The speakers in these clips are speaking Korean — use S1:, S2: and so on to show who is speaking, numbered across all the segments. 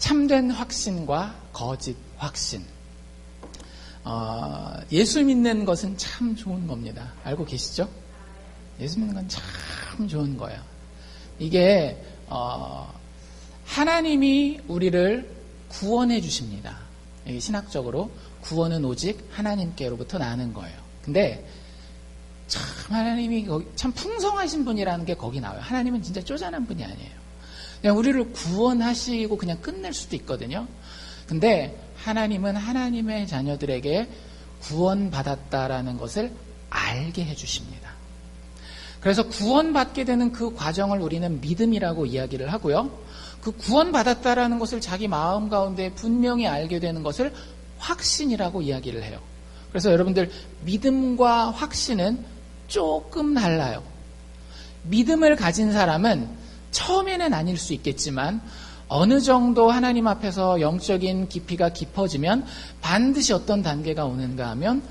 S1: 참된 확신과 거짓 확신. 예수 믿는 것은 참 좋은 겁니다. 알고 계시죠? 예수 믿는 건 참 좋은 거예요. 이게 하나님이 우리를 구원해 주십니다. 신학적으로 구원은 오직 하나님께로부터 나는 거예요. 근데 참 하나님이 참 풍성하신 분이라는 게 거기 나와요. 하나님은 진짜 쪼잔한 분이 아니에요. 그냥 우리를 구원하시고 그냥 끝낼 수도 있거든요. 근데 하나님은 하나님의 자녀들에게 구원받았다라는 것을 알게 해주십니다. 그래서 구원받게 되는 그 과정을 우리는 믿음이라고 이야기를 하고요. 그 구원받았다라는 것을 자기 마음 가운데 분명히 알게 되는 것을 확신이라고 이야기를 해요. 그래서 여러분들 믿음과 확신은 조금 달라요. 믿음을 가진 사람은 처음에는 아닐 수 있겠지만 어느 정도 하나님 앞에서 영적인 깊이가 깊어지면 반드시 어떤 단계가 오는가 하면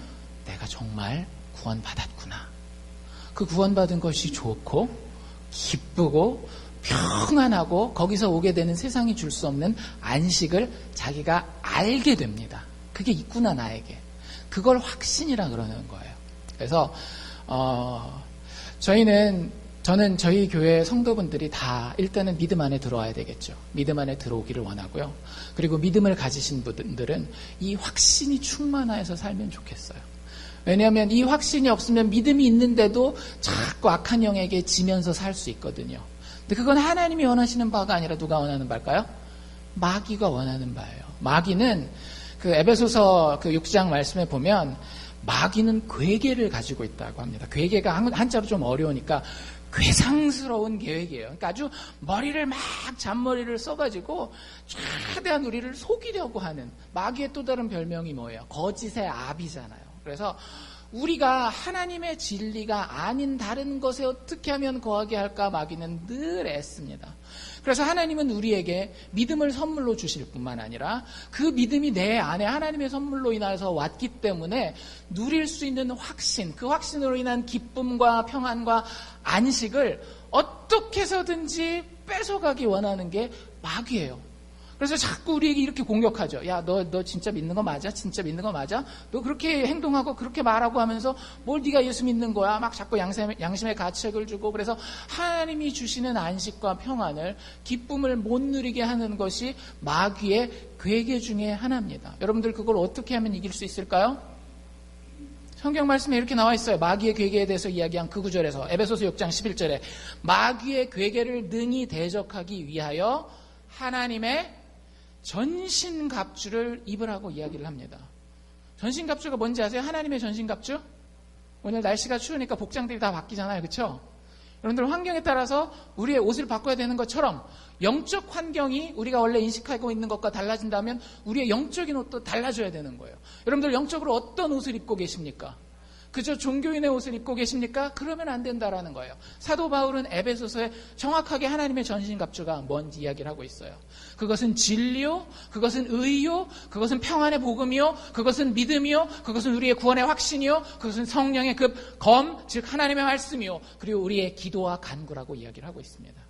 S1: 내가 정말 구원받았구나. 그 구원받은 것이 좋고 기쁘고 평안하고 거기서 오게 되는 세상이 줄 수 없는 안식을 자기가 알게 됩니다. 그게 있구나 나에게. 그걸 확신이라 그러는 거예요. 그래서 저는 저희 교회 성도분들이 다 일단은 믿음 안에 들어와야 되겠죠. 믿음 안에 들어오기를 원하고요. 그리고 믿음을 가지신 분들은 이 확신이 충만하여서 살면 좋겠어요. 왜냐하면 이 확신이 없으면 믿음이 있는데도 자꾸 악한 영에게 지면서 살 수 있거든요. 근데 그건 하나님이 원하시는 바가 아니라 누가 원하는 바일까요? 마귀가 원하는 바예요. 마귀는 그 에베소서 그 6장 말씀에 보면 마귀는 괴계를 가지고 있다고 합니다. 괴계가 한자로 좀 어려우니까 괴상스러운 계획이에요. 그러니까 아주 머리를 막 잔머리를 써가지고 최대한 우리를 속이려고 하는 마귀의 또 다른 별명이 뭐예요? 거짓의 아비잖아요. 그래서 우리가 하나님의 진리가 아닌 다른 것에 어떻게 하면 거하게 할까 마귀는 늘 애씁니다. 그래서 하나님은 우리에게 믿음을 선물로 주실 뿐만 아니라 그 믿음이 내 안에 하나님의 선물로 인해서 왔기 때문에 누릴 수 있는 확신, 그 확신으로 인한 기쁨과 평안과 안식을 어떻게 해서든지 뺏어가기 원하는 게 마귀예요. 그래서 자꾸 우리에게 이렇게 공격하죠. 야, 너 진짜 믿는 거 맞아? 진짜 믿는 거 맞아? 너 그렇게 행동하고 그렇게 말하고 하면서 뭘 네가 예수 믿는 거야? 막 자꾸 양심의 가책을 주고 그래서 하나님이 주시는 안식과 평안을 기쁨을 못 누리게 하는 것이 마귀의 괴계 중에 하나입니다. 여러분들 그걸 어떻게 하면 이길 수 있을까요? 성경 말씀에 이렇게 나와 있어요. 마귀의 괴계에 대해서 이야기한 그 구절에서 에베소서 6장 11절에 마귀의 괴계를 능히 대적하기 위하여 하나님의 전신갑주를 입으라고 이야기를 합니다. 전신갑주가 뭔지 아세요? 하나님의 전신갑주? 오늘 날씨가 추우니까 복장들이 다 바뀌잖아요. 그렇죠? 여러분들 환경에 따라서 우리의 옷을 바꿔야 되는 것처럼 영적 환경이 우리가 원래 인식하고 있는 것과 달라진다면 우리의 영적인 옷도 달라져야 되는 거예요. 여러분들 영적으로 어떤 옷을 입고 계십니까? 그저 종교인의 옷을 입고 계십니까? 그러면 안 된다라는 거예요. 사도 바울은 에베소서에 정확하게 하나님의 전신갑주가 뭔지 이야기를 하고 있어요. 그것은 진리요, 그것은 의요, 그것은 평안의 복음이요, 그것은 믿음이요, 그것은 우리의 구원의 확신이요, 그것은 성령의 그 검, 즉 하나님의 말씀이요, 그리고 우리의 기도와 간구라고 이야기를 하고 있습니다.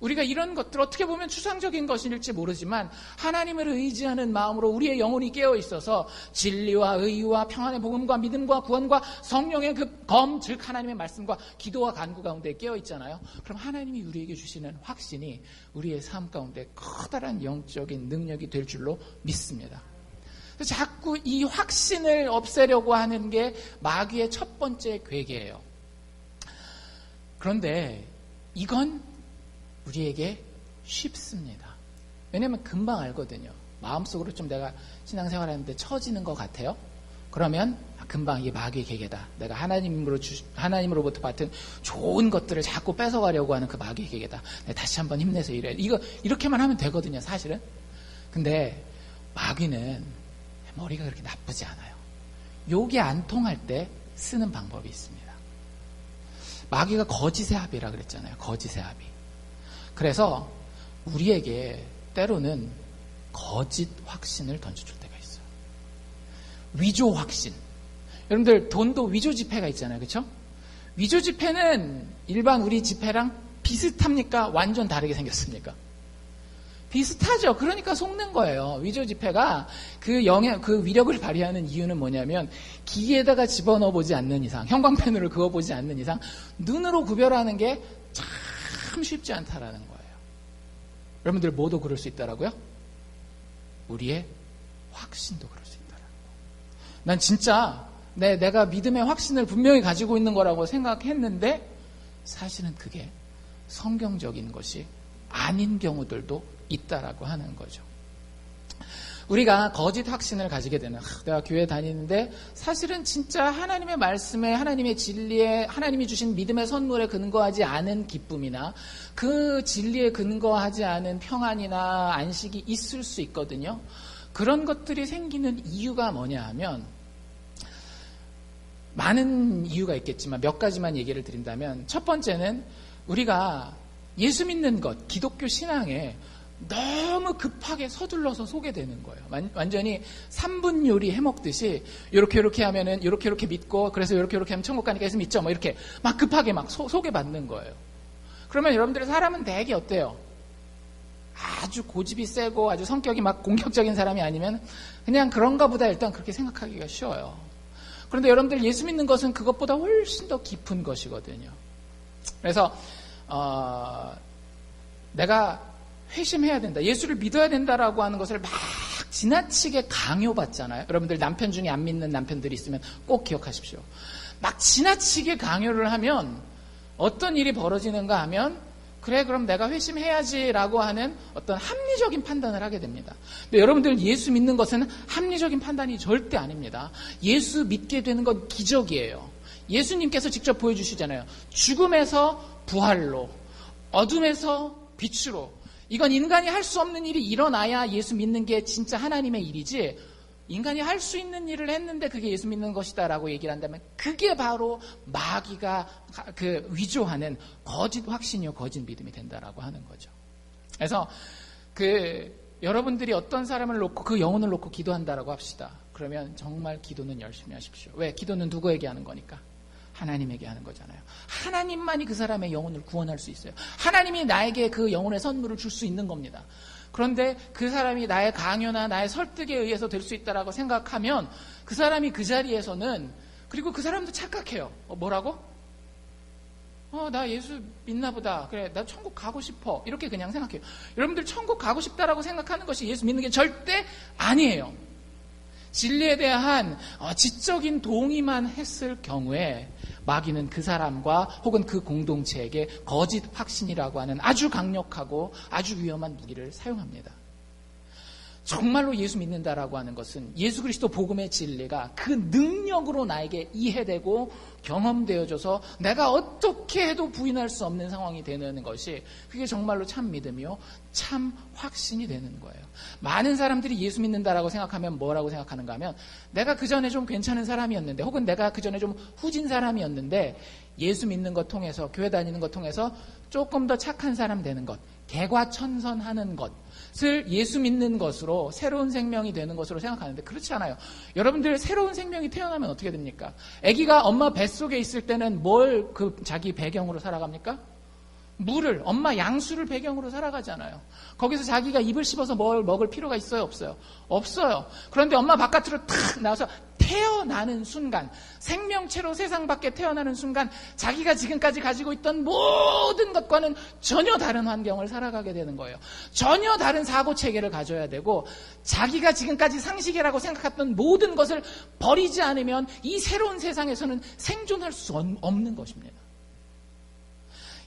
S1: 우리가 이런 것들 어떻게 보면 추상적인 것일지 모르지만 하나님을 의지하는 마음으로 우리의 영혼이 깨어 있어서 진리와 의와 평안의 복음과 믿음과 구원과 성령의 그 검, 즉 하나님의 말씀과 기도와 간구 가운데 깨어 있잖아요. 그럼 하나님이 우리에게 주시는 확신이 우리의 삶 가운데 커다란 영적인 능력이 될 줄로 믿습니다. 그래서 자꾸 이 확신을 없애려고 하는 게 마귀의 첫 번째 괴계예요. 그런데 이건 우리에게 쉽습니다. 왜냐하면 금방 알거든요. 마음속으로 좀 내가 신앙생활하는데 처지는 것 같아요. 그러면 금방 이게 마귀의 계계다. 내가 하나님으로부터 받은 좋은 것들을 자꾸 뺏어가려고 하는 그 마귀의 계계다. 내가 다시 한번 힘내서 이래. 이렇게만 하면 되거든요, 사실은. 근데 마귀는 머리가 그렇게 나쁘지 않아요. 요게 안 통할 때 쓰는 방법이 있습니다. 마귀가 거짓의 합이라 그랬잖아요. 거짓의 합이. 그래서 우리에게 때로는 거짓 확신을 던져줄 때가 있어요. 위조 확신. 여러분들 돈도 위조 지폐가 있잖아요. 그렇죠? 위조 지폐는 일반 우리 지폐랑 비슷합니까? 완전 다르게 생겼습니까? 비슷하죠. 그러니까 속는 거예요. 위조 지폐가 그 위력을 발휘하는 이유는 뭐냐면 기계에다가 집어넣어 보지 않는 이상, 형광펜으로 그어보지 않는 이상 눈으로 구별하는 게 참 쉽지 않다라는 거예요. 여러분들 뭐도 그럴 수 있다라고요? 우리의 확신도 그럴 수 있다라는 거예요. 난 진짜 내가 믿음의 확신을 분명히 가지고 있는 거라고 생각했는데 사실은 그게 성경적인 것이 아닌 경우들도 있다라고 하는 거죠. 우리가 거짓 확신을 가지게 되는, 내가 교회 다니는데 사실은 진짜 하나님의 말씀에, 하나님의 진리에, 하나님이 주신 믿음의 선물에 근거하지 않은 기쁨이나 그 진리에 근거하지 않은 평안이나 안식이 있을 수 있거든요. 그런 것들이 생기는 이유가 뭐냐 하면 많은 이유가 있겠지만 몇 가지만 얘기를 드린다면, 첫 번째는 우리가 예수 믿는 것, 기독교 신앙에 너무 급하게 서둘러서 속게 되는 거예요. 완전히 3분 요리 해먹듯이 이렇게 하면은 이렇게 믿고, 그래서 이렇게 하면 천국 가니까 예수 믿죠. 뭐 이렇게 막 급하게 막 소개받는 거예요. 그러면 여러분들의 사람은 되게 어때요? 아주 고집이 세고 아주 성격이 막 공격적인 사람이 아니면 그냥 그런가 보다 일단 그렇게 생각하기가 쉬워요. 그런데 여러분들 예수 믿는 것은 그것보다 훨씬 더 깊은 것이거든요. 그래서 내가 회심해야 된다, 예수를 믿어야 된다라고 하는 것을 막 지나치게 강요받잖아요. 여러분들 남편 중에 안 믿는 남편들이 있으면 꼭 기억하십시오. 막 지나치게 강요를 하면 어떤 일이 벌어지는가 하면, 그래 그럼 내가 회심해야지라고 하는 어떤 합리적인 판단을 하게 됩니다. 근데 여러분들 예수 믿는 것은 합리적인 판단이 절대 아닙니다. 예수 믿게 되는 건 기적이에요. 예수님께서 직접 보여주시잖아요. 죽음에서 부활로, 어둠에서 빛으로. 이건 인간이 할 수 없는 일이 일어나야 예수 믿는 게 진짜 하나님의 일이지, 인간이 할 수 있는 일을 했는데 그게 예수 믿는 것이다라고 얘기를 한다면 그게 바로 마귀가 위조하는 거짓 확신이요, 거짓 믿음이 된다라고 하는 거죠. 그래서 여러분들이 어떤 사람을 놓고 그 영혼을 놓고 기도한다라고 합시다. 그러면 정말 기도는 열심히 하십시오. 왜? 기도는 누구에게 하는 거니까? 하나님에게 하는 거잖아요. 하나님만이 그 사람의 영혼을 구원할 수 있어요. 하나님이 나에게 그 영혼의 선물을 줄 수 있는 겁니다. 그런데 그 사람이 나의 강요나 나의 설득에 의해서 될 수 있다라고 생각하면 그 사람이 그 자리에서는, 그리고 그 사람도 착각해요. 뭐라고? 나 예수 믿나 보다. 그래, 나 천국 가고 싶어. 이렇게 그냥 생각해요. 여러분들 천국 가고 싶다라고 생각하는 것이 예수 믿는 게 절대 아니에요. 진리에 대한 지적인 동의만 했을 경우에 마귀는 그 사람과 혹은 그 공동체에게 거짓 확신이라고 하는 아주 강력하고 아주 위험한 무기를 사용합니다. 정말로 예수 믿는다라고 하는 것은 예수 그리스도 복음의 진리가 그 능력으로 나에게 이해되고 경험되어져서 내가 어떻게 해도 부인할 수 없는 상황이 되는 것이, 그게 정말로 참 믿음이요, 참 확신이 되는 거예요. 많은 사람들이 예수 믿는다라고 생각하면 뭐라고 생각하는가 하면, 내가 그전에 좀 괜찮은 사람이었는데, 혹은 내가 그전에 좀 후진 사람이었는데 예수 믿는 것 통해서, 교회 다니는 것 통해서 조금 더 착한 사람 되는 것, 개과천선하는 것을 예수 믿는 것으로 새로운 생명이 되는 것으로 생각하는데 그렇지 않아요. 여러분들 새로운 생명이 태어나면 어떻게 됩니까? 아기가 엄마 뱃속에 있을 때는 뭘 자기 배경으로 살아갑니까? 물을, 엄마 양수를 배경으로 살아가잖아요. 거기서 자기가 입을 씹어서 뭘 먹을 필요가 있어요, 없어요? 없어요. 그런데 엄마 바깥으로 탁 나와서 태어나는 순간, 생명체로 세상 밖에 태어나는 순간 자기가 지금까지 가지고 있던 모든 것과는 전혀 다른 환경을 살아가게 되는 거예요. 전혀 다른 사고체계를 가져야 되고, 자기가 지금까지 상식이라고 생각했던 모든 것을 버리지 않으면 이 새로운 세상에서는 생존할 수 없는 것입니다.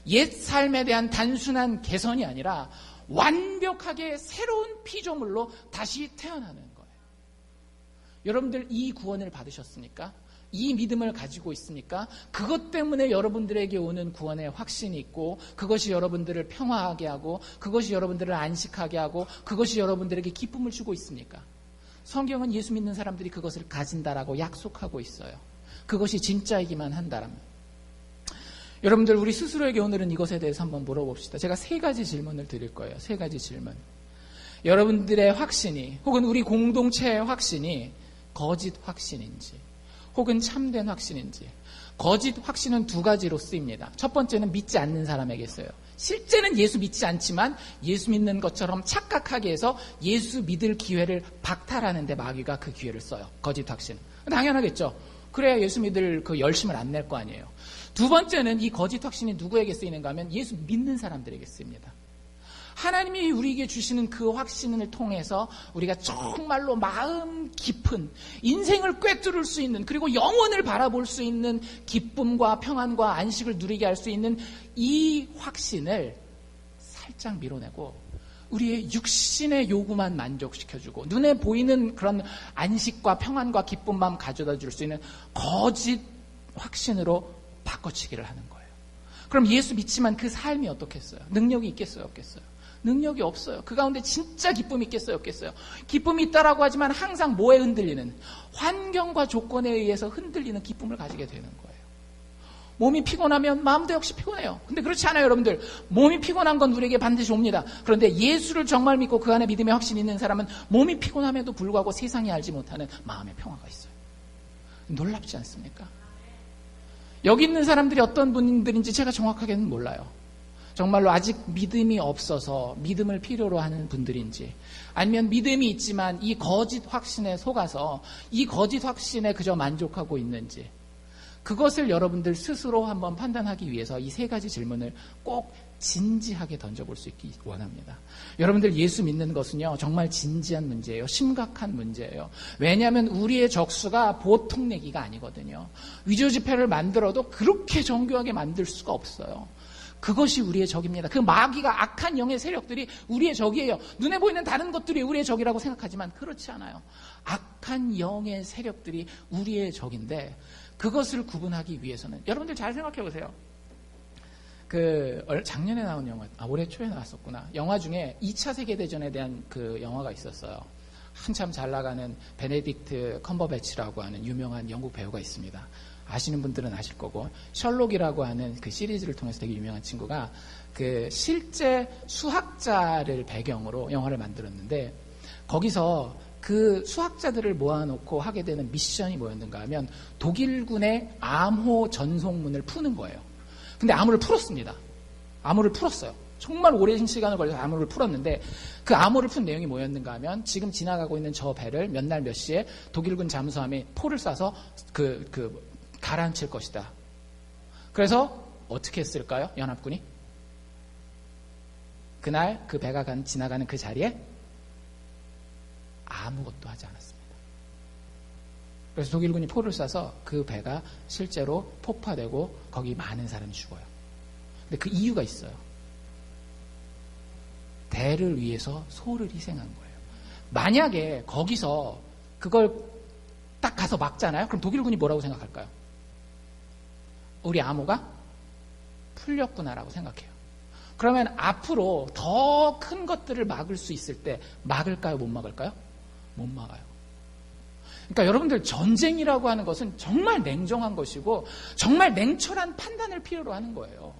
S1: 옛 삶에 대한 단순한 개선이 아니라 완벽하게 새로운 피조물로 다시 태어나는 거예요. 여러분들 이 구원을 받으셨습니까? 이 믿음을 가지고 있습니까? 그것 때문에 여러분들에게 오는 구원의 확신이 있고, 그것이 여러분들을 평화하게 하고, 그것이 여러분들을 안식하게 하고, 그것이 여러분들에게 기쁨을 주고 있습니까? 성경은 예수 믿는 사람들이 그것을 가진다라고 약속하고 있어요. 그것이 진짜이기만 한다라면. 여러분들, 우리 스스로에게 오늘은 이것에 대해서 한번 물어봅시다. 제가 3가지 질문을 드릴 거예요. 3가지 질문. 여러분들의 확신이, 혹은 우리 공동체의 확신이 거짓 확신인지, 혹은 참된 확신인지. 거짓 확신은 2가지로 쓰입니다. 첫 번째는 믿지 않는 사람에게 써요. 실제는 예수 믿지 않지만 예수 믿는 것처럼 착각하게 해서 예수 믿을 기회를 박탈하는데 마귀가 그 기회를 써요. 거짓 확신. 당연하겠죠. 그래야 예수 믿을 그 열심을 안 낼 거 아니에요. 두 번째는 이 거짓 확신이 누구에게 쓰이는가 하면 예수 믿는 사람들에게 쓰입니다. 하나님이 우리에게 주시는 그 확신을 통해서 우리가 정말로 마음 깊은 인생을 꿰뚫을 수 있는, 그리고 영원을 바라볼 수 있는 기쁨과 평안과 안식을 누리게 할 수 있는 이 확신을 살짝 밀어내고 우리의 육신의 요구만 만족시켜주고 눈에 보이는 그런 안식과 평안과 기쁨만 가져다 줄 수 있는 거짓 확신으로 바꿔치기를 하는 거예요. 그럼 예수 믿지만 그 삶이 어떻겠어요? 능력이 있겠어요? 없겠어요? 능력이 없어요. 그 가운데 진짜 기쁨이 있겠어요? 없겠어요? 기쁨이 있다라고 하지만 항상 뭐에 흔들리는? 환경과 조건에 의해서 흔들리는 기쁨을 가지게 되는 거예요. 몸이 피곤하면 마음도 역시 피곤해요. 근데 그렇지 않아요, 여러분들. 몸이 피곤한 건 우리에게 반드시 옵니다. 그런데 예수를 정말 믿고 그 안에 믿음의 확신이 있는 사람은 몸이 피곤함에도 불구하고 세상이 알지 못하는 마음의 평화가 있어요. 놀랍지 않습니까? 여기 있는 사람들이 어떤 분들인지 제가 정확하게는 몰라요. 정말로 아직 믿음이 없어서 믿음을 필요로 하는 분들인지, 아니면 믿음이 있지만 이 거짓 확신에 속아서 이 거짓 확신에 그저 만족하고 있는지, 그것을 여러분들 스스로 한번 판단하기 위해서 이 세 가지 질문을 꼭 진지하게 던져볼 수 있기 원합니다. 여러분들, 예수 믿는 것은요 정말 진지한 문제예요. 심각한 문제예요. 왜냐하면 우리의 적수가 보통 내기가 아니거든요. 위조지폐를 만들어도 그렇게 정교하게 만들 수가 없어요. 그것이 우리의 적입니다. 그 마귀가, 악한 영의 세력들이 우리의 적이에요. 눈에 보이는 다른 것들이 우리의 적이라고 생각하지만 그렇지 않아요. 악한 영의 세력들이 우리의 적인데, 그것을 구분하기 위해서는 여러분들 잘 생각해 보세요. 작년에 나온 영화, 올해 초에 나왔었구나. 영화 중에 2차 세계대전에 대한 그 영화가 있었어요. 한참 잘 나가는 베네딕트 컴버배치라고 하는 유명한 영국 배우가 있습니다. 아시는 분들은 아실 거고, 셜록이라고 하는 그 시리즈를 통해서 되게 유명한 친구가 그 실제 수학자를 배경으로 영화를 만들었는데, 거기서 그 수학자들을 모아놓고 하게 되는 미션이 뭐였는가 하면 독일군의 암호 전송문을 푸는 거예요. 근데 암호를 풀었습니다. 암호를 풀었어요. 정말 오랜 시간을 걸려서 암호를 풀었는데, 그 암호를 푼 내용이 뭐였는가 하면 지금 지나가고 있는 저 배를 몇 날 몇 시에 독일군 잠수함이 포를 쏴서 가라앉힐 것이다. 그래서 어떻게 했을까요? 연합군이? 그날 그 배가 지나가는 그 자리에 아무것도 하지 않았습니다. 그래서 독일군이 포를 쏴서 그 배가 실제로 폭파되고 거기 많은 사람이 죽어요. 근데 그 이유가 있어요. 대를 위해서 소를 희생한 거예요. 만약에 거기서 그걸 딱 가서 막잖아요? 그럼 독일군이 뭐라고 생각할까요? 우리 암호가 풀렸구나라고 생각해요. 그러면 앞으로 더 큰 것들을 막을 수 있을 때 막을까요? 못 막을까요? 못 막아요. 그러니까 여러분들, 전쟁이라고 하는 것은 정말 냉정한 것이고 정말 냉철한 판단을 필요로 하는 거예요.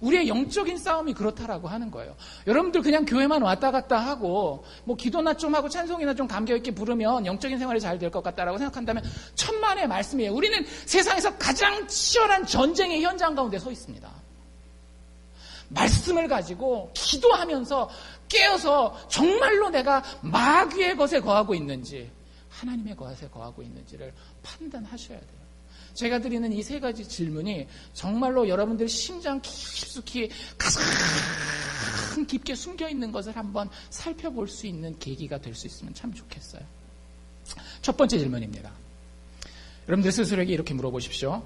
S1: 우리의 영적인 싸움이 그렇다라고 하는 거예요. 여러분들 그냥 교회만 왔다 갔다 하고 뭐 기도나 좀 하고 찬송이나 좀 감격 있게 부르면 영적인 생활이 잘 될 것 같다라고 생각한다면 천만의 말씀이에요. 우리는 세상에서 가장 치열한 전쟁의 현장 가운데 서 있습니다. 말씀을 가지고 기도하면서 깨어서 정말로 내가 마귀의 것에 거하고 있는지 하나님의 것에 거하고 있는지를 판단하셔야 돼요. 제가 드리는 이 세 가지 질문이 정말로 여러분들 심장 깊숙이 가장 깊게 숨겨있는 것을 한번 살펴볼 수 있는 계기가 될 수 있으면 참 좋겠어요. 첫 번째 질문입니다. 여러분들 스스로에게 이렇게 물어보십시오.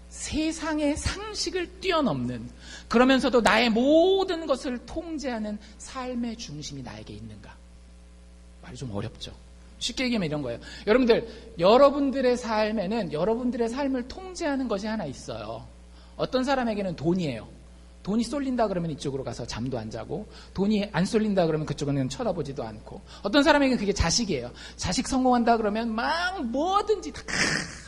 S1: 세상의 상식을 뛰어넘는, 그러면서도 나의 모든 것을 통제하는 삶의 중심이 나에게 있는가? 말이 좀 어렵죠. 쉽게 얘기하면 이런 거예요. 여러분들, 여러분들의 삶에는 여러분들의 삶을 통제하는 것이 하나 있어요. 어떤 사람에게는 돈이에요. 돈이 쏠린다 그러면 이쪽으로 가서 잠도 안 자고, 돈이 안 쏠린다 그러면 그쪽은 쳐다보지도 않고, 어떤 사람에게는 그게 자식이에요. 자식 성공한다 그러면 막 뭐든지 다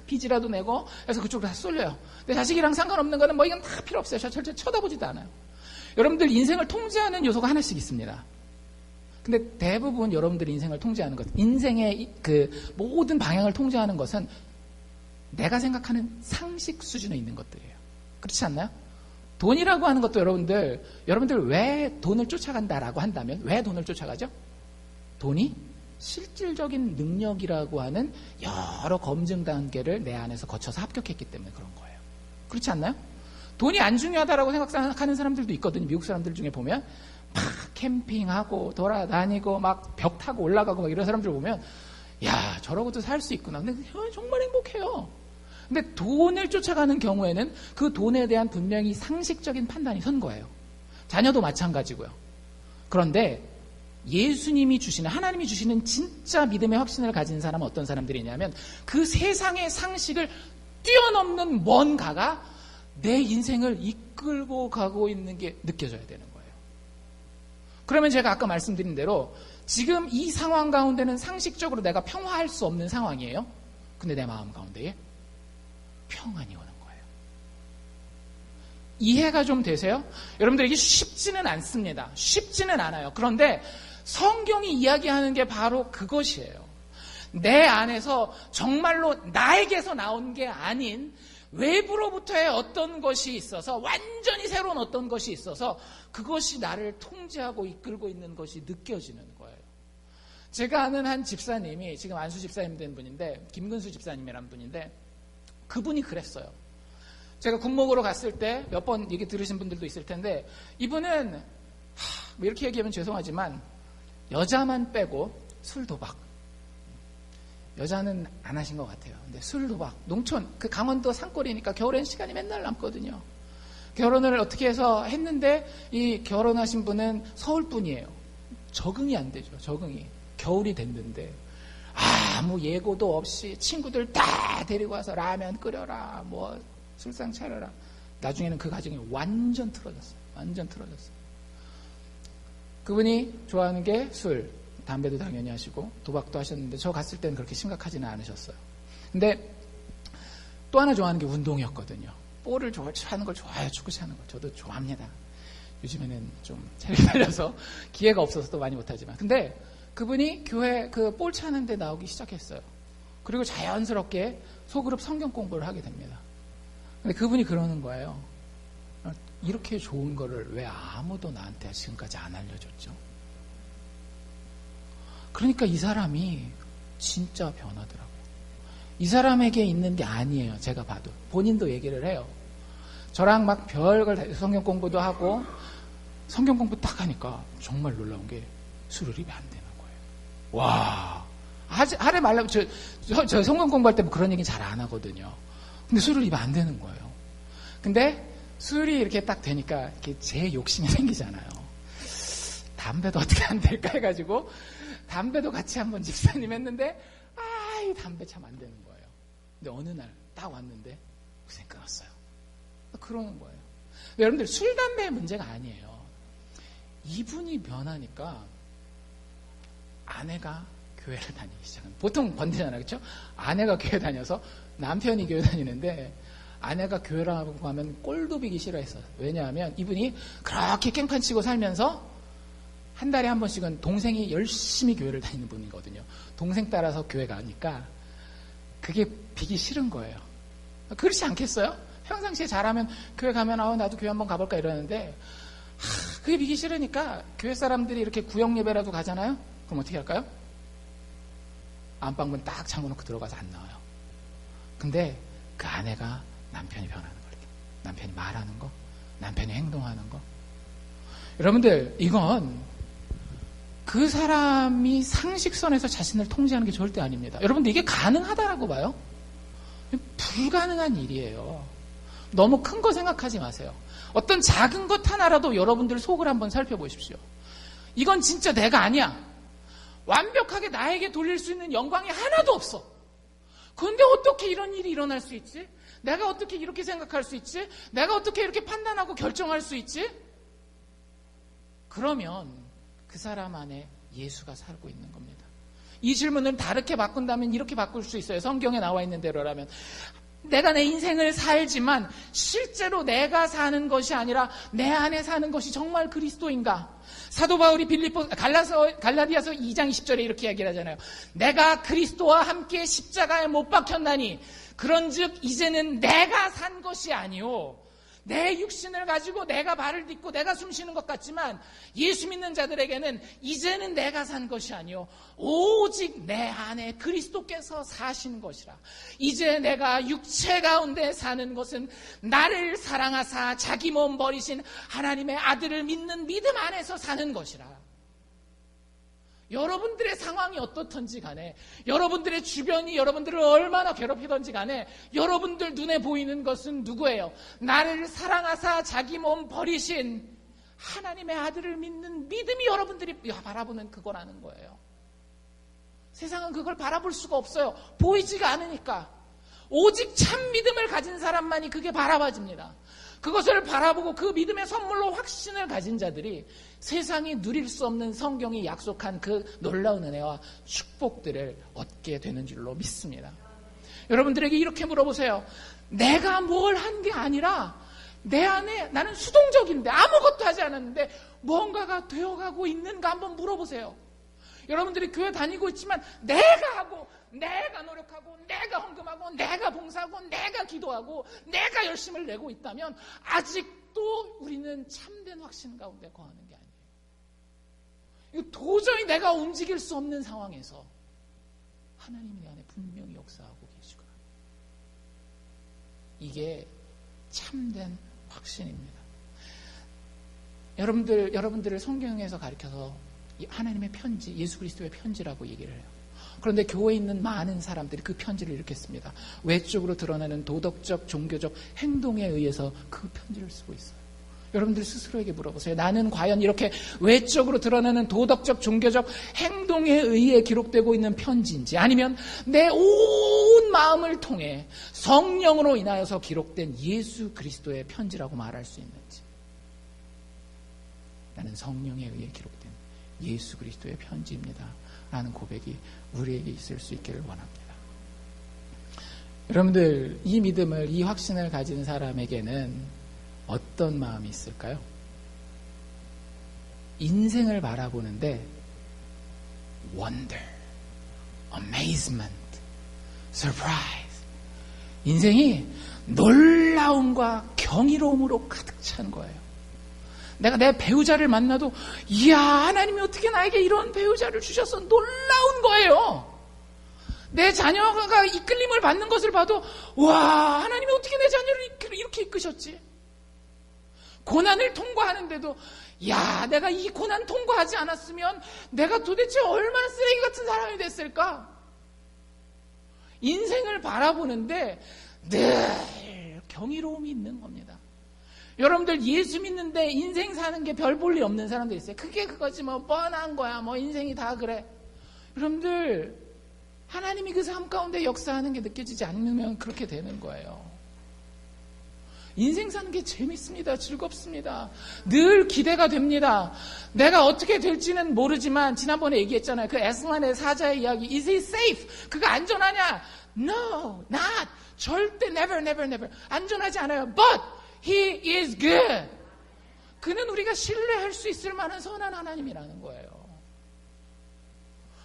S1: 빚이라도 내고 해서 그쪽으로 다 쏠려요. 근데 자식이랑 상관없는 거는 뭐 이건 다 필요 없어요. 절대 쳐다보지도 않아요. 여러분들 인생을 통제하는 요소가 하나씩 있습니다. 근데 대부분 여러분들이 인생을 통제하는 것, 인생의 그 모든 방향을 통제하는 것은 내가 생각하는 상식 수준에 있는 것들이에요. 그렇지 않나요? 돈이라고 하는 것도 여러분들 왜 돈을 쫓아간다라고 한다면 왜 돈을 쫓아가죠? 돈이 실질적인 능력이라고 하는 여러 검증 단계를 내 안에서 거쳐서 합격했기 때문에 그런 거예요. 그렇지 않나요? 돈이 안 중요하다라고 생각하는 사람들도 있거든요. 미국 사람들 중에 보면 막 캠핑하고 돌아다니고 막 벽 타고 올라가고 막 이런 사람들 보면 야, 저러고도 살 수 있구나. 근데 정말 행복해요. 근데 돈을 쫓아가는 경우에는 그 돈에 대한 분명히 상식적인 판단이 선 거예요. 자녀도 마찬가지고요. 그런데 예수님이 주시는, 하나님이 주시는 진짜 믿음의 확신을 가진 사람은 어떤 사람들이냐면 그 세상의 상식을 뛰어넘는 뭔가가 내 인생을 이끌고 가고 있는 게 느껴져야 되는 거예요. 그러면 제가 아까 말씀드린 대로 지금 이 상황 가운데는 상식적으로 내가 평화할 수 없는 상황이에요. 근데 내 마음 가운데에 평안이 오는 거예요. 이해가 좀 되세요? 여러분들 이게 쉽지는 않습니다. 쉽지는 않아요. 그런데 성경이 이야기하는 게 바로 그것이에요. 내 안에서 정말로 나에게서 나온 게 아닌 외부로부터의 어떤 것이 있어서 완전히 새로운 어떤 것이 있어서 그것이 나를 통제하고 이끌고 있는 것이 느껴지는 거예요. 제가 아는 한 집사님이 지금 안수 집사님 된 분인데 김근수 집사님이라는 분인데 그분이 그랬어요. 제가 군목으로 갔을 때 몇 번 얘기 들으신 분들도 있을 텐데 이분은 뭐 이렇게 얘기하면 죄송하지만 여자만 빼고 술 도박 여자는 안 하신 것 같아요. 근데 술 도박 농촌 그 강원도 산골이니까 겨울엔 시간이 맨날 남거든요. 결혼을 어떻게 해서 했는데 이 결혼하신 분은 서울 분이에요. 적응이 안 되죠. 적응이 겨울이 됐는데 아무 예고도 없이 친구들 다 데리고 와서 라면 끓여라 뭐 술상 차려라. 나중에는 그 가정이 완전 틀어졌어요. 완전 틀어졌어요. 그분이 좋아하는 게 술, 담배도 당연히 하시고 도박도 하셨는데 저 갔을 때는 그렇게 심각하지는 않으셨어요. 근데 또 하나 좋아하는 게 운동이었거든요. 볼을 하는 걸 좋아해요. 축구 차는 걸. 저도 좋아합니다. 요즘에는 좀 체력이 달려서 기회가 없어서 또 많이 못하지만. 근데 그분이 교회 그 볼 차는 데 나오기 시작했어요. 그리고 자연스럽게 소그룹 성경 공부를 하게 됩니다. 근데 그분이 그러는 거예요. 이렇게 좋은 거를 왜 아무도 나한테 지금까지 안 알려줬죠? 그러니까 이 사람이 진짜 변하더라고요. 이 사람에게 있는 게 아니에요. 제가 봐도. 본인도 얘기를 해요. 저랑 막 별걸 성경 공부도 하고 성경 공부 딱 하니까 정말 놀라운 게 술을 입에 안 되는 거예요. 와, 하래 말라고 저 성경 공부할 때 뭐 그런 얘기 잘 안 하거든요. 근데 술을 입에 안 되는 거예요. 근데 술이 이렇게 딱 되니까 이렇게 제 욕심이 생기잖아요. 담배도 어떻게 안 될까 해가지고 담배도 같이 한번 집사님 했는데 이 담배 참 안 되는 거예요. 근데 어느 날 딱 왔는데 생각 났어요. 그러는 거예요. 여러분들 술 담배의 문제가 아니에요. 이분이 변하니까 아내가 교회를 다니기 시작합니다. 보통 반대잖아요. 그렇죠? 아내가 교회 다녀서 남편이 교회 다니는데 아내가 교회라고 하면 꼴도 비기 싫어했어요. 왜냐하면 이분이 그렇게 깽판 치고 살면서 한 달에 한 번씩은 동생이 열심히 교회를 다니는 분이거든요. 동생 따라서 교회 가니까 그게 비기 싫은 거예요. 그렇지 않겠어요? 평상시에 잘하면 교회 가면 나도 교회 한번 가볼까 이러는데 그게 비기 싫으니까 교회 사람들이 이렇게 구역 예배라도 가잖아요? 그럼 어떻게 할까요? 안방문 딱 잠궈놓고 들어가서 안 나와요. 근데 그 아내가 남편이 변하는 거, 남편이 말하는 거, 남편이 행동하는 거. 여러분들 이건 그 사람이 상식선에서 자신을 통제하는 게 절대 아닙니다. 여러분들 이게 가능하다라고 봐요? 불가능한 일이에요. 너무 큰 거 생각하지 마세요. 어떤 작은 것 하나라도 여러분들 속을 한번 살펴보십시오. 이건 진짜 내가 아니야. 완벽하게 나에게 돌릴 수 있는 영광이 하나도 없어. 그런데 어떻게 이런 일이 일어날 수 있지? 내가 어떻게 이렇게 생각할 수 있지? 내가 어떻게 이렇게 판단하고 결정할 수 있지? 그러면 그 사람 안에 예수가 살고 있는 겁니다. 이 질문을 다르게 바꾼다면 이렇게 바꿀 수 있어요. 성경에 나와 있는 대로라면. 내가 내 인생을 살지만 실제로 내가 사는 것이 아니라 내 안에 사는 것이 정말 그리스도인가? 사도 바울이 갈라디아서 2장 20절에 이렇게 이야기를 하잖아요. 내가 그리스도와 함께 십자가에 못 박혔나니 그런즉 이제는 내가 산 것이 아니오 내 육신을 가지고 내가 발을 딛고 내가 숨쉬는 것 같지만 예수 믿는 자들에게는 이제는 내가 산 것이 아니요 오직 내 안에 그리스도께서 사신 것이라. 이제 내가 육체 가운데 사는 것은 나를 사랑하사 자기 몸 버리신 하나님의 아들을 믿는 믿음 안에서 사는 것이라. 여러분들의 상황이 어떻든지 간에, 여러분들의 주변이 여러분들을 얼마나 괴롭히든지 간에 여러분들 눈에 보이는 것은 누구예요? 나를 사랑하사 자기 몸 버리신 하나님의 아들을 믿는 믿음이 여러분들이 바라보는 그거라는 거예요. 세상은 그걸 바라볼 수가 없어요. 보이지가 않으니까. 오직 참 믿음을 가진 사람만이 그게 바라봐집니다. 그것을 바라보고 그 믿음의 선물로 확신을 가진 자들이 세상이 누릴 수 없는 성경이 약속한 그 놀라운 은혜와 축복들을 얻게 되는 줄로 믿습니다. 여러분들에게 이렇게 물어보세요. 내가 뭘 한 게 아니라 내 안에 나는 수동적인데 아무것도 하지 않았는데 뭔가가 되어가고 있는가 한번 물어보세요. 여러분들이 교회 다니고 있지만 내가 하고 내가 노력하고 내가 헌금하고 내가 봉사하고 내가 기도하고 내가 열심을 내고 있다면 아직도 우리는 참된 확신 가운데 거하는 게 아니에요. 이거 도저히 내가 움직일 수 없는 상황에서 하나님이 내 안에 분명히 역사하고 계시구나. 이게 참된 확신입니다. 여러분들을 성경에서 가르쳐서 하나님의 편지, 예수 그리스도의 편지라고 얘기를 해요. 그런데 교회에 있는 많은 사람들이 그 편지를 이렇게 씁니다. 외적으로 드러나는 도덕적, 종교적 행동에 의해서 그 편지를 쓰고 있어요. 여러분들 스스로에게 물어보세요. 나는 과연 이렇게 외적으로 드러나는 도덕적, 종교적 행동에 의해 기록되고 있는 편지인지, 아니면 내 온 마음을 통해 성령으로 인하여서 기록된 예수 그리스도의 편지라고 말할 수 있는지. 나는 성령에 의해 기록된 예수 그리스도의 편지입니다 라는 고백이 우리에게 있을 수 있기를 원합니다. 여러분들, 이 믿음을, 이 확신을 가진 사람에게는 어떤 마음이 있을까요? 인생을 바라보는데 wonder, amazement, surprise, 인생이 놀라움과 경이로움으로 가득 찬 거예요. 내가 내 배우자를 만나도 이야, 하나님이 어떻게 나에게 이런 배우자를 주셔서 놀라운 거예요. 내 자녀가 이끌림을 받는 것을 봐도 와, 하나님이 어떻게 내 자녀를 이렇게 이끄셨지. 고난을 통과하는데도 야, 내가 이 고난 통과하지 않았으면 내가 도대체 얼마나 쓰레기 같은 사람이 됐을까. 인생을 바라보는데 늘 경이로움이 있는 겁니다. 여러분들, 예수 믿는데 인생 사는 게 별 볼 일 없는 사람들 있어요. 그게 그거지 뭐, 뻔한 거야 뭐, 인생이 다 그래. 여러분들, 하나님이 그 삶 가운데 역사하는 게 느껴지지 않으면 그렇게 되는 거예요. 인생 사는 게 재밌습니다. 즐겁습니다. 늘 기대가 됩니다. 내가 어떻게 될지는 모르지만, 지난번에 얘기했잖아요. 그 에스란의 사자의 이야기. Is he safe? 그가 안전하냐? No, not. 절대 never, never, never. 안전하지 않아요. But He is good. 그는 우리가 신뢰할 수 있을 만한 선한 하나님이라는 거예요.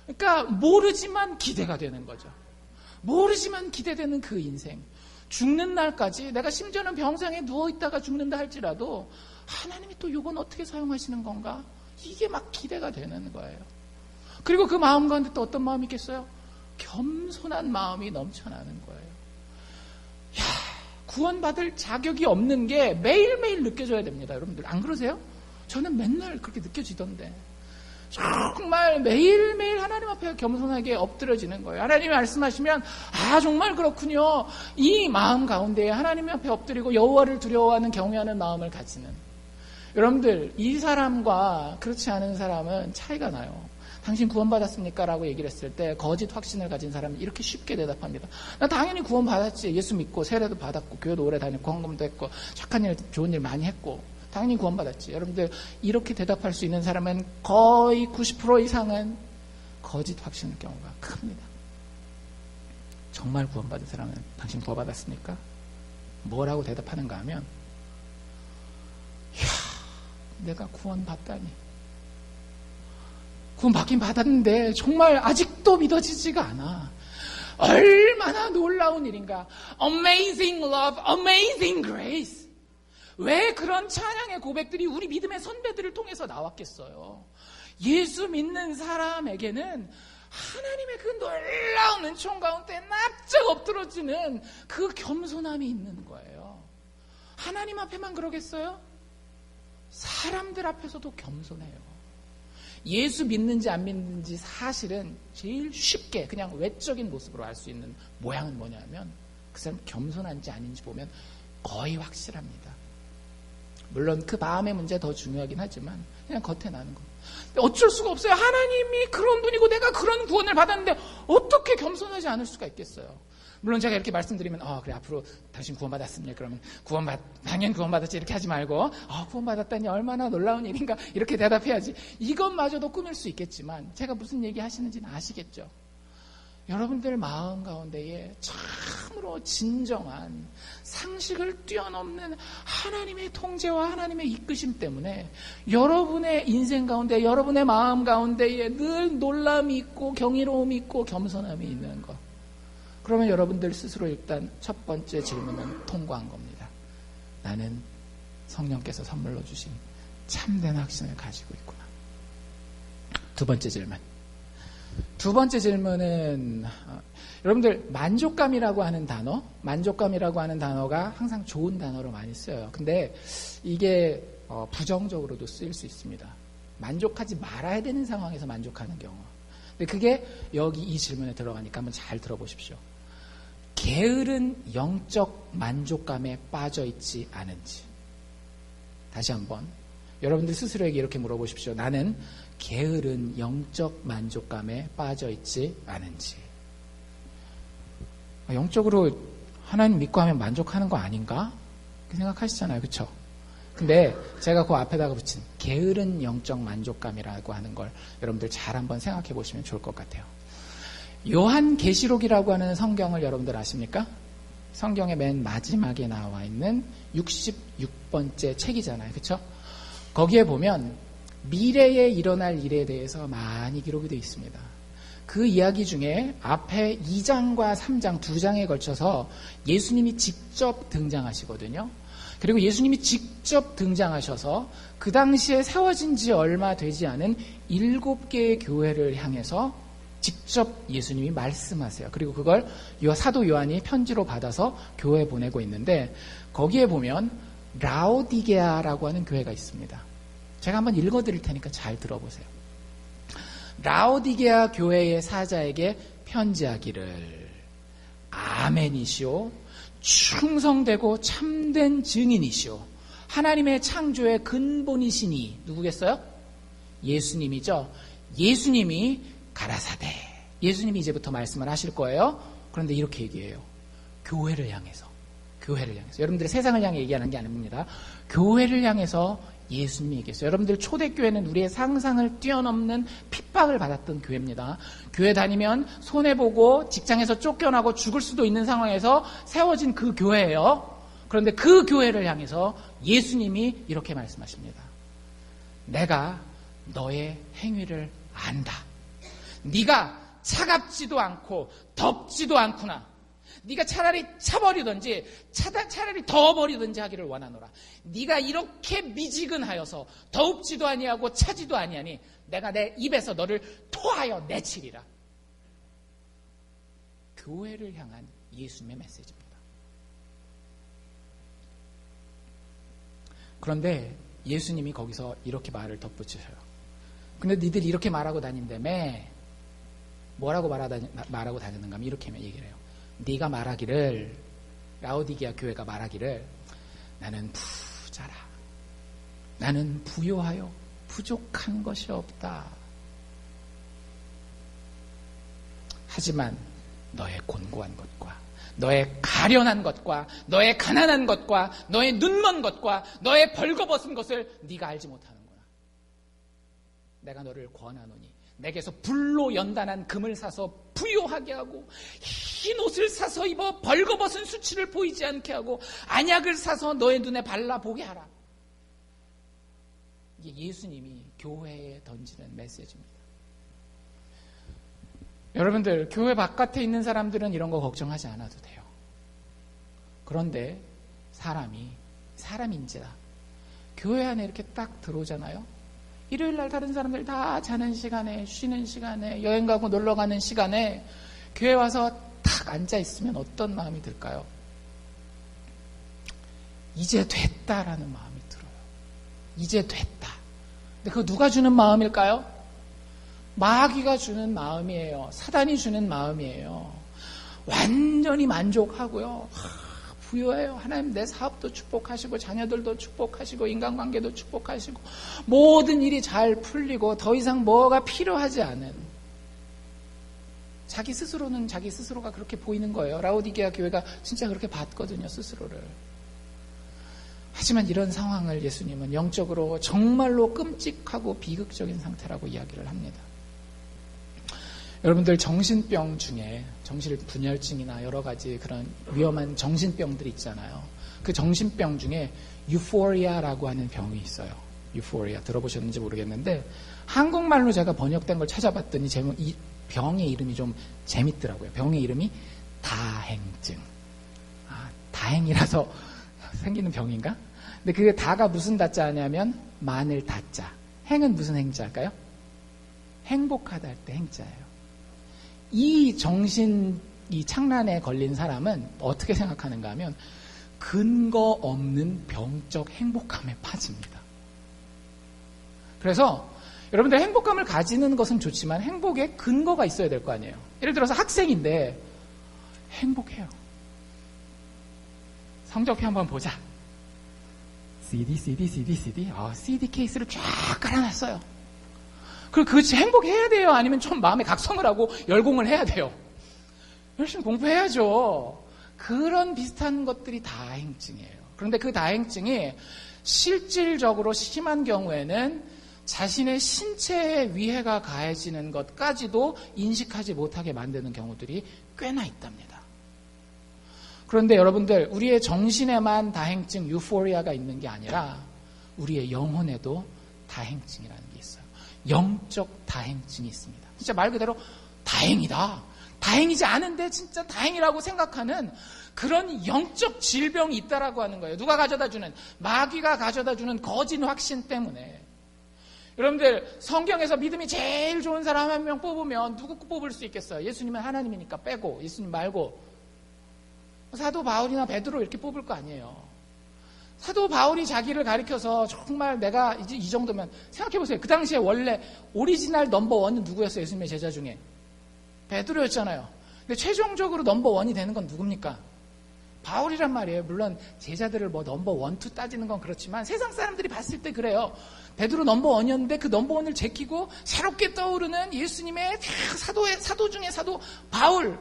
S1: 그러니까 모르지만 기대가 되는 거죠. 모르지만 기대되는 그 인생. 죽는 날까지, 내가 심지어는 병상에 누워있다가 죽는다 할지라도 하나님이 또 이건 어떻게 사용하시는 건가? 이게 막 기대가 되는 거예요. 그리고 그 마음 가운데 또 어떤 마음이 있겠어요? 겸손한 마음이 넘쳐나는 거예요. 야, 구원받을 자격이 없는 게 매일매일 느껴져야 됩니다. 여러분들 안 그러세요? 저는 맨날 그렇게 느껴지던데, 정말 매일매일 하나님 앞에 겸손하게 엎드려지는 거예요. 하나님이 말씀하시면 아, 정말 그렇군요. 이 마음 가운데 하나님 앞에 엎드리고 여호와를 두려워하는 경외하는 마음을 가지는, 여러분들, 이 사람과 그렇지 않은 사람은 차이가 나요. 당신 구원받았습니까? 라고 얘기를 했을 때 거짓 확신을 가진 사람은 이렇게 쉽게 대답합니다. 나 당연히 구원받았지. 예수 믿고 세례도 받았고 교회도 오래 다녔고 헌금도 했고 착한 일, 좋은 일 많이 했고 당연히 구원받았지. 여러분들, 이렇게 대답할 수 있는 사람은 거의 90% 이상은 거짓 확신일 경우가 큽니다. 정말 구원받은 사람은 당신 구원받았습니까? 뭐라고 대답하는가 하면, 이야, 내가 구원받다니. 구원받긴 받았는데 정말 아직도 믿어지지가 않아. 얼마나 놀라운 일인가. Amazing love, amazing grace. 왜 그런 찬양의 고백들이 우리 믿음의 선배들을 통해서 나왔겠어요? 예수 믿는 사람에게는 하나님의 그 놀라운 은총 가운데 납작 엎드러지는 그 겸손함이 있는 거예요. 하나님 앞에만 그러겠어요? 사람들 앞에서도 겸손해요. 예수 믿는지 안 믿는지 사실은 제일 쉽게 그냥 외적인 모습으로 알 수 있는 모양은 뭐냐면 그 사람 겸손한지 아닌지 보면 거의 확실합니다. 물론 그 마음의 문제 더 중요하긴 하지만 그냥 겉에 나는 거. 어쩔 수가 없어요. 하나님이 그런 분이고 내가 그런 구원을 받았는데 어떻게 겸손하지 않을 수가 있겠어요. 물론 제가 이렇게 말씀드리면 그래 앞으로 당신 구원받았습니까? 그러면 당연 구원받았지 이렇게 하지 말고 구원받았다니 얼마나 놀라운 일인가 이렇게 대답해야지. 이것마저도 꾸밀 수 있겠지만 제가 무슨 얘기 하시는지는 아시겠죠? 여러분들 마음 가운데에 참으로 진정한 상식을 뛰어넘는 하나님의 통제와 하나님의 이끄심 때문에 여러분의 인생 가운데 여러분의 마음 가운데에 늘 놀람이 있고 경이로움이 있고 겸손함이 있는 것. 그러면 여러분들 스스로 일단 첫 번째 질문은 통과한 겁니다. 나는 성령께서 선물로 주신 참된 확신을 가지고 있구나. 두 번째 질문은 여러분들 만족감이라고 하는 단어가 항상 좋은 단어로 많이 쓰여요. 근데 이게 부정적으로도 쓰일 수 있습니다. 만족하지 말아야 되는 상황에서 만족하는 경우. 근데 그게 여기 이 질문에 들어가니까 한번 잘 들어보십시오. 게으른 영적 만족감에 빠져 있지 않은지. 다시 한번 여러분들 스스로에게 이렇게 물어보십시오. 나는 게으른 영적 만족감에 빠져 있지 않은지. 영적으로 하나님 믿고 하면 만족하는 거 아닌가? 그렇게 생각하시잖아요. 그렇죠? 근데 제가 그 앞에다가 붙인 게으른 영적 만족감이라고 하는 걸 여러분들 잘 한번 생각해 보시면 좋을 것 같아요. 요한계시록이라고 하는 성경을 여러분들 아십니까? 성경의 맨 마지막에 나와 있는 66번째 책이잖아요. 그렇죠? 거기에 보면 미래에 일어날 일에 대해서 많이 기록이 되어 있습니다. 그 이야기 중에 앞에 2장과 3장, 2장에 걸쳐서 예수님이 직접 등장하시거든요. 그리고 예수님이 직접 등장하셔서 그 당시에 세워진 지 얼마 되지 않은 7개의 교회를 향해서 직접 예수님이 말씀하세요. 그리고 그걸 사도 요한이 편지로 받아서 교회에 보내고 있는데 거기에 보면 라오디게아라고 하는 교회가 있습니다. 제가 한번 읽어드릴 테니까 잘 들어보세요. 라오디게아 교회의 사자에게 편지하기를 아멘이시오 충성되고 참된 증인이시오 하나님의 창조의 근본이시니 누구겠어요? 예수님이죠. 예수님이 가라사대 예수님이 이제부터 말씀을 하실 거예요. 그런데 이렇게 얘기해요. 교회를 향해서 여러분들의 세상을 향해 얘기하는 게 아닙니다. 교회를 향해서 예수님이 얘기했어요. 여러분들 초대교회는 우리의 상상을 뛰어넘는 핍박을 받았던 교회입니다. 교회 다니면 손해보고 직장에서 쫓겨나고 죽을 수도 있는 상황에서 세워진 그 교회예요. 그런데 그 교회를 향해서 예수님이 이렇게 말씀하십니다. 내가 너의 행위를 안다. 네가 차갑지도 않고 덥지도 않구나. 네가 차라리 차버리든지 차라리 더버리든지 하기를 원하노라. 네가 이렇게 미지근하여서 더웁지도 아니하고 차지도 아니하니 내가 내 입에서 너를 토하여 내치리라. 교회를 향한 예수님의 메시지입니다. 그런데 예수님이 거기서 이렇게 말을 덧붙이셔요. 근데 니들이 이렇게 말하고 다닌다며 뭐라고 말하고 다니는가 하면 이렇게 얘기를 해요. 네가 말하기를 라오디게아 교회가 말하기를 나는 부자라. 나는 부요하여 부족한 것이 없다. 하지만 너의 곤고한 것과 너의 가련한 것과 너의 가난한 것과 너의 눈먼 것과 너의 벌거벗은 것을 네가 알지 못하는구나. 내가 너를 권하노니 내게서 불로 연단한 금을 사서 부요하게 하고 흰 옷을 사서 입어 벌거벗은 수치를 보이지 않게 하고 안약을 사서 너의 눈에 발라보게 하라. 이게 예수님이 교회에 던지는 메시지입니다. 여러분들 교회 바깥에 있는 사람들은 이런 거 걱정하지 않아도 돼요. 그런데 사람이 사람인지라 교회 안에 이렇게 딱 들어오잖아요. 일요일 날 다른 사람들 다 자는 시간에, 쉬는 시간에, 여행 가고 놀러 가는 시간에 교회 와서 딱 앉아 있으면 어떤 마음이 들까요? 이제 됐다라는 마음이 들어요. 이제 됐다. 근데 그거 누가 주는 마음일까요? 마귀가 주는 마음이에요. 사단이 주는 마음이에요. 완전히 만족하고요. 부여해요. 하나님 내 사업도 축복하시고 자녀들도 축복하시고 인간관계도 축복하시고 모든 일이 잘 풀리고 더 이상 뭐가 필요하지 않은, 자기 스스로는 자기 스스로가 그렇게 보이는 거예요. 라오디게아 교회가 진짜 그렇게 봤거든요, 스스로를. 하지만 이런 상황을 예수님은 영적으로 정말로 끔찍하고 비극적인 상태라고 이야기를 합니다. 여러분들 정신병 중에 정신분열증이나 여러 가지 그런 위험한 정신병들이 있잖아요. 그 정신병 중에 유포리아라고 하는 병이 있어요. 유포리아 들어보셨는지 모르겠는데 한국말로 제가 번역된 걸 찾아봤더니 이 병의 이름이 좀 재밌더라고요. 병의 이름이 다행증. 다행이라서 생기는 병인가? 근데 그게 다가 무슨 다자냐면 마늘 다자. 행은 무슨 행자일까요? 행복하다 할 때 행자예요. 이 창란에 걸린 사람은 어떻게 생각하는가 하면 근거 없는 병적 행복감에 빠집니다. 그래서 여러분들 행복감을 가지는 것은 좋지만 행복에 근거가 있어야 될 거 아니에요. 예를 들어서 학생인데 행복해요. 성적표 한번 보자. CD. CD 케이스를 쫙 깔아놨어요. 그리고 행복해야 돼요? 아니면 좀 마음에 각성을 하고 열공을 해야 돼요? 열심히 공부해야죠. 그런 비슷한 것들이 다행증이에요. 그런데 그 다행증이 실질적으로 심한 경우에는 자신의 신체에 위해가 가해지는 것까지도 인식하지 못하게 만드는 경우들이 꽤나 있답니다. 그런데 여러분들, 우리의 정신에만 다행증, 유포리아가 있는 게 아니라 우리의 영혼에도 다행증이라는 게 있어요. 영적 다행증이 있습니다. 진짜 말 그대로 다행이다. 다행이지 않은데 진짜 다행이라고 생각하는 그런 영적 질병이 있다라고 하는 거예요. 누가 가져다주는? 마귀가 가져다주는 거짓 확신 때문에. 여러분들, 성경에서 믿음이 제일 좋은 사람 한 명 뽑으면 누구 뽑을 수 있겠어요? 예수님은 하나님이니까 빼고, 예수님 말고 사도 바울이나 베드로 이렇게 뽑을 거 아니에요. 사도 바울이 자기를 가리켜서 정말 내가 이제 이 정도면 생각해보세요. 그 당시에 원래 오리지널 넘버원은 누구였어요? 예수님의 제자 중에 베드로였잖아요. 근데 최종적으로 넘버원이 되는 건 누굽니까? 바울이란 말이에요. 물론 제자들을 뭐 넘버원, 투 따지는 건 그렇지만 세상 사람들이 봤을 때 그래요. 베드로 넘버원이었는데 그 넘버원을 제끼고 새롭게 떠오르는 예수님의 사도 중에 사도 바울.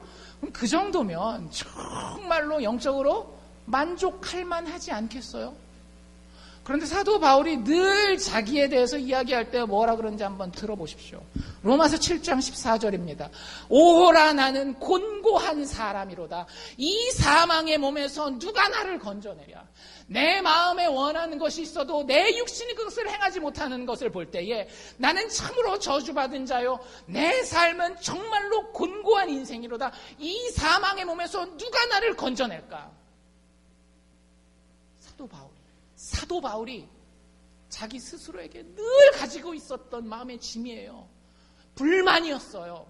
S1: 그 정도면 정말로 영적으로 만족할 만하지 않겠어요? 그런데 사도 바울이 늘 자기에 대해서 이야기할 때 뭐라 그런지 한번 들어보십시오. 로마서 7장 14절입니다. 오호라 나는 곤고한 사람이로다. 이 사망의 몸에서 누가 나를 건져내랴. 내 마음에 원하는 것이 있어도 내 육신이 그것을 행하지 못하는 것을 볼 때에 나는 참으로 저주받은 자요. 내 삶은 정말로 곤고한 인생이로다. 이 사망의 몸에서 누가 나를 건져낼까? 사도 바울이 자기 스스로에게 늘 가지고 있었던 마음의 짐이에요. 불만이었어요.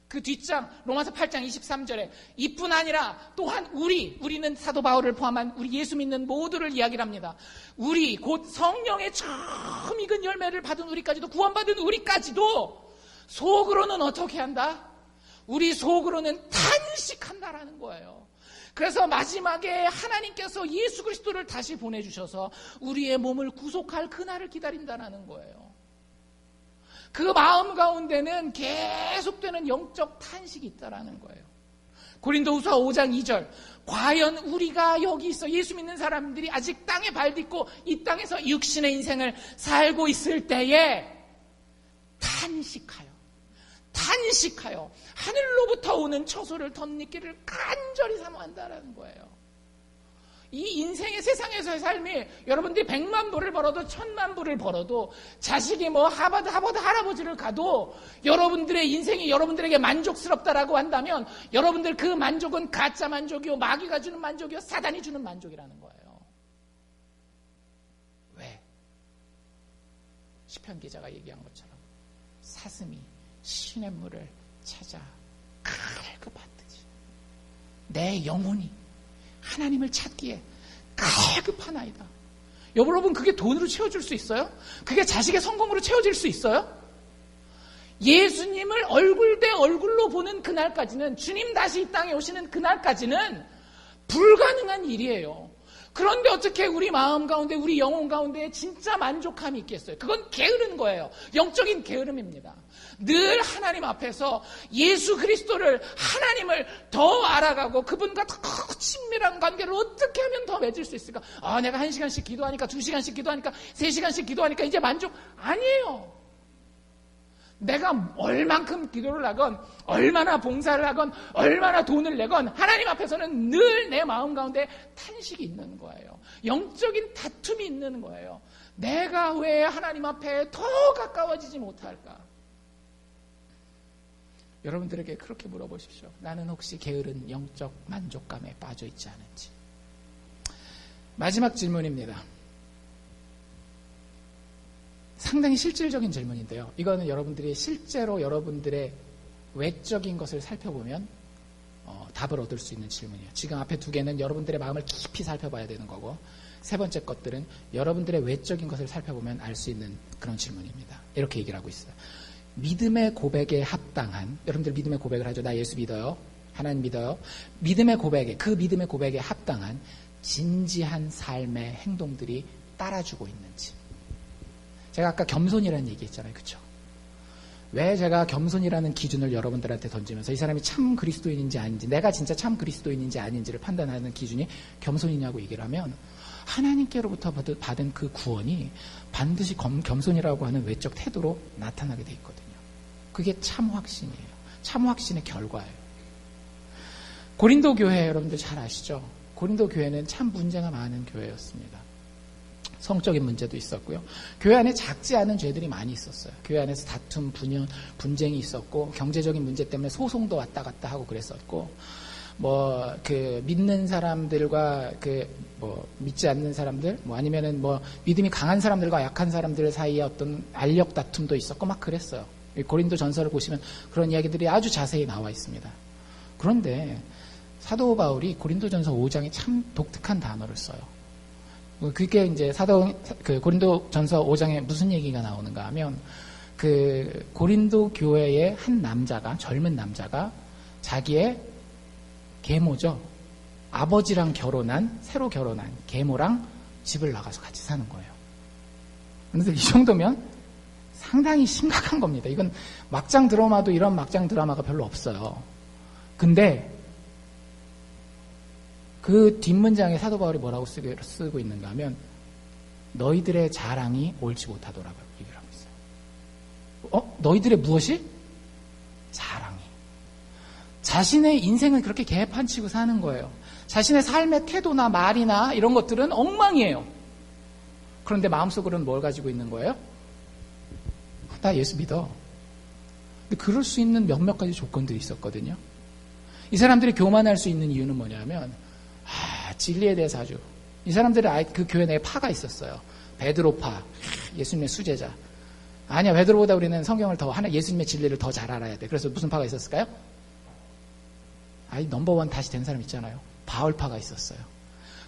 S1: 그 뒷장 로마서 8장 23절에 이뿐 아니라 또한 우리는 사도 바울을 포함한 우리 예수 믿는 모두를 이야기를 합니다. 우리 곧 성령의 처음 익은 열매를 받은 우리까지도, 구원받은 우리까지도 속으로는 어떻게 한다? 우리 속으로는 탄식한다라는 거예요. 그래서 마지막에 하나님께서 예수 그리스도를 다시 보내주셔서 우리의 몸을 구속할 그날을 기다린다는 거예요. 그 마음 가운데는 계속되는 영적 탄식이 있다는 거예요. 고린도후서 5장 2절, 과연 우리가 여기 있어 예수 믿는 사람들이 아직 땅에 발 딛고 이 땅에서 육신의 인생을 살고 있을 때에 탄식하여 하늘로부터 오는 처소를 덧입기를 간절히 사모한다라는 거예요. 이 인생의 세상에서의 삶이 여러분들이 100만 불을 벌어도 1000만 불을 벌어도 자식이 뭐 하버드 할아버지를 가도 여러분들의 인생이 여러분들에게 만족스럽다라고 한다면 여러분들 그 만족은 가짜 만족이요, 마귀가 주는 만족이요, 사단이 주는 만족이라는 거예요. 시편 기자가 얘기한 것처럼 사슴이 시냇물을 찾아 갈급하듯이 내 영혼이 하나님을 찾기에 갈급하나이다. 여러분, 그게 돈으로 채워줄 수 있어요? 그게 자식의 성공으로 채워질 수 있어요? 예수님을 얼굴 대 얼굴로 보는 그날까지는, 주님 다시 이 땅에 오시는 그날까지는 불가능한 일이에요. 그런데 어떻게 우리 마음 가운데, 우리 영혼 가운데 진짜 만족함이 있겠어요? 그건 게으른 거예요. 영적인 게으름입니다. 늘 하나님 앞에서 예수 그리스도를, 하나님을 더 알아가고 그분과 더 친밀한 관계를 어떻게 하면 더 맺을 수 있을까? 내가 1시간씩 기도하니까, 2시간씩 기도하니까, 3시간씩 기도하니까 이제 만족? 아니에요. 내가 얼만큼 기도를 하건, 얼마나 봉사를 하건, 얼마나 돈을 내건 하나님 앞에서는 늘 내 마음 가운데 탄식이 있는 거예요. 영적인 다툼이 있는 거예요. 내가 왜 하나님 앞에 더 가까워지지 못할까? 여러분들에게 그렇게 물어보십시오. 나는 혹시 게으른 영적 만족감에 빠져 있지 않은지. 마지막 질문입니다. 상당히 실질적인 질문인데요. 이거는 여러분들이 실제로 여러분들의 외적인 것을 살펴보면 답을 얻을 수 있는 질문이에요. 지금 앞에 두 개는 여러분들의 마음을 깊이 살펴봐야 되는 거고, 세 번째 것들은 여러분들의 외적인 것을 살펴보면 알 수 있는 그런 질문입니다. 이렇게 얘기를 하고 있어요. 믿음의 고백에 합당한, 여러분들 믿음의 고백을 하죠. 나 예수 믿어요. 하나님 믿어요. 믿음의 고백에, 그 믿음의 고백에 합당한 진지한 삶의 행동들이 따라주고 있는지. 제가 아까 겸손이라는 얘기 했잖아요. 그렇죠? 왜 제가 겸손이라는 기준을 여러분들한테 던지면서 이 사람이 참 그리스도인인지 아닌지, 내가 진짜 참 그리스도인인지 아닌지를 판단하는 기준이 겸손이냐고 얘기를 하면, 하나님께로부터 받은 그 구원이 반드시 겸손이라고 하는 외적 태도로 나타나게 돼 있거든요. 그게 참 확신이에요. 참 확신의 결과예요. 고린도 교회 여러분들 잘 아시죠? 고린도 교회는 참 문제가 많은 교회였습니다. 성적인 문제도 있었고요. 교회 안에 작지 않은 죄들이 많이 있었어요. 교회 안에서 다툼, 분쟁이 있었고, 경제적인 문제 때문에 소송도 왔다 갔다 하고 그랬었고, 믿는 사람들과 믿지 않는 사람들, 아니면은 믿음이 강한 사람들과 약한 사람들 사이에 어떤 알력 다툼도 있었고 막 그랬어요. 고린도 전서를 보시면 그런 이야기들이 아주 자세히 나와 있습니다. 그런데 사도 바울이 고린도 전서 5장에 참 독특한 단어를 써요. 그게 이제 고린도 전서 5장에 무슨 얘기가 나오는가 하면, 고린도 교회의 한 남자가, 젊은 남자가 자기의 계모죠. 아버지랑 새로 결혼한 계모랑 집을 나가서 같이 사는 거예요. 그런데 이 정도면 상당히 심각한 겁니다. 이건 막장 드라마도 이런 막장 드라마가 별로 없어요. 근데 그 뒷문장에 사도 바울이 뭐라고 쓰고 있는가 하면, 너희들의 자랑이 옳지 못하더라고요. 얘기를 하고 있어요. 너희들의 무엇이? 자랑이. 자신의 인생을 그렇게 개판치고 사는 거예요. 자신의 삶의 태도나 말이나 이런 것들은 엉망이에요. 그런데 마음속으로는 뭘 가지고 있는 거예요? 나 예수 믿어. 근데 그럴 수 있는 몇몇 가지 조건들이 있었거든요. 이 사람들이 교만할 수 있는 이유는 뭐냐면, 진리에 대해서 아주, 이 사람들의 그 교회 내에 파가 있었어요. 베드로파, 예수님의 수제자. 아니야, 베드로보다 우리는 성경을 예수님의 진리를 더 잘 알아야 돼. 그래서 무슨 파가 있었을까요? 넘버원 다시 된 사람 있잖아요. 바울파가 있었어요.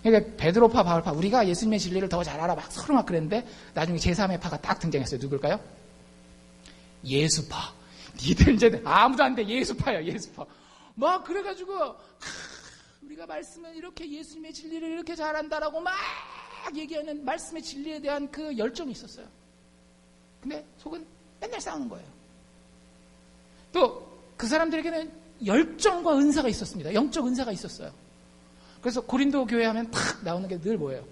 S1: 그러니까 베드로파, 바울파, 우리가 예수님의 진리를 더 잘 알아 서로 막 그랬는데, 나중에 제3의 파가 딱 등장했어요. 누굴까요? 예수파. 니들 이제 아무도 안 돼. 예수파야, 예수파. 그래가지고 우리가 말씀은 이렇게 예수님의 진리를 이렇게 잘한다라고 막 얘기하는 말씀의 진리에 대한 그 열정이 있었어요. 근데 속은 맨날 싸우는 거예요. 또 그 사람들에게는 열정과 은사가 있었습니다. 영적 은사가 있었어요. 그래서 고린도 교회 하면 탁 나오는 게 늘 뭐예요?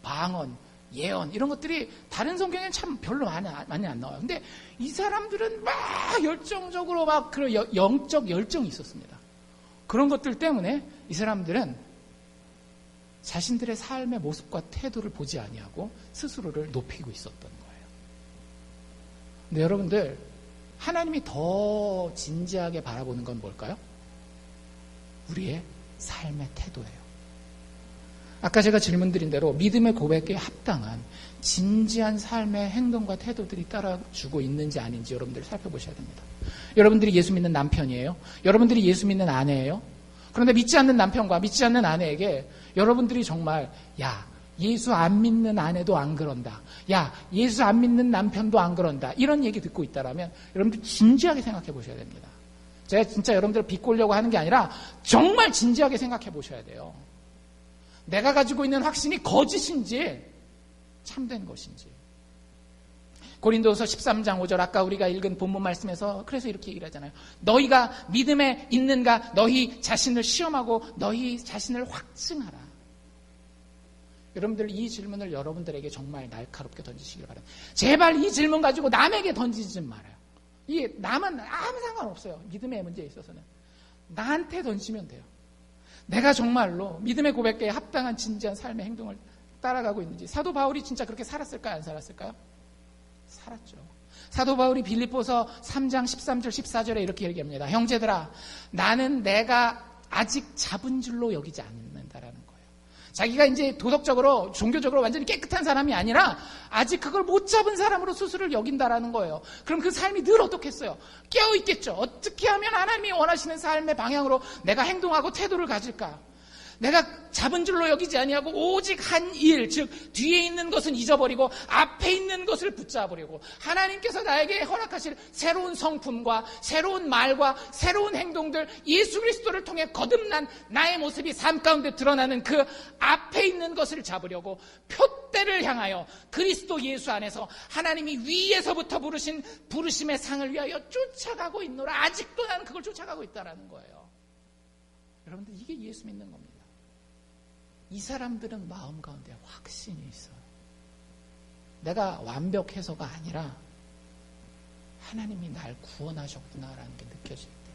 S1: 방언, 예언, 이런 것들이 다른 성경에는 참 별로 많이 안 나와요. 근데 이 사람들은 막 열정적으로 막 그런 영적 열정이 있었습니다. 그런 것들 때문에 이 사람들은 자신들의 삶의 모습과 태도를 보지 아니하고 스스로를 높이고 있었던 거예요. 근데 여러분들, 하나님이 더 진지하게 바라보는 건 뭘까요? 우리의 삶의 태도예요. 아까 제가 질문드린 대로 믿음의 고백에 합당한 진지한 삶의 행동과 태도들이 따라주고 있는지 아닌지 여러분들이 살펴보셔야 됩니다. 여러분들이 예수 믿는 남편이에요. 여러분들이 예수 믿는 아내예요. 그런데 믿지 않는 남편과 믿지 않는 아내에게 여러분들이 정말 예수 안 믿는 아내도 안 그런다. 예수 안 믿는 남편도 안 그런다. 이런 얘기 듣고 있다라면 여러분들 진지하게 생각해 보셔야 됩니다. 제가 진짜 여러분들을 비꼬려고 하는 게 아니라 정말 진지하게 생각해 보셔야 돼요. 내가 가지고 있는 확신이 거짓인지 참된 것인지. 고린도서 13장 5절 아까 우리가 읽은 본문 말씀에서 그래서 이렇게 얘기를 하잖아요. 너희가 믿음에 있는가 너희 자신을 시험하고 너희 자신을 확증하라. 여러분들 이 질문을 여러분들에게 정말 날카롭게 던지시길 바랍니다. 제발 이 질문 가지고 남에게 던지지 말아요. 이 남은 아무 상관없어요. 믿음의 문제에 있어서는. 나한테 던지면 돼요. 내가 정말로 믿음의 고백에 합당한 진지한 삶의 행동을 따라가고 있는지. 사도 바울이 진짜 그렇게 살았을까요? 안 살았을까요? 살았죠. 사도 바울이 빌립보서 3장 13절 14절에 이렇게 얘기합니다. 형제들아, 나는 내가 아직 잡은 줄로 여기지 않는다라는 거예요. 자기가 이제 도덕적으로 종교적으로 완전히 깨끗한 사람이 아니라 아직 그걸 못 잡은 사람으로 스스로를 여긴다라는 거예요. 그럼 그 삶이 늘 어떻겠어요? 깨어있겠죠. 어떻게 하면 하나님이 원하시는 삶의 방향으로 내가 행동하고 태도를 가질까? 내가 잡은 줄로 여기지 아니하고 오직 한 일, 즉 뒤에 있는 것은 잊어버리고 앞에 있는 것을 붙잡으려고 하나님께서 나에게 허락하실 새로운 성품과 새로운 말과 새로운 행동들, 예수 그리스도를 통해 거듭난 나의 모습이 삶 가운데 드러나는 그 앞에 있는 것을 잡으려고 표대를 향하여 그리스도 예수 안에서 하나님이 위에서부터 부르신 부르심의 상을 위하여 쫓아가고 있노라. 아직도 나는 그걸 쫓아가고 있다는 거예요. 여러분들 이게 예수 믿는 겁니다. 이 사람들은 마음 가운데 확신이 있어요. 내가 완벽해서가 아니라 하나님이 날 구원하셨구나라는 게 느껴질 때,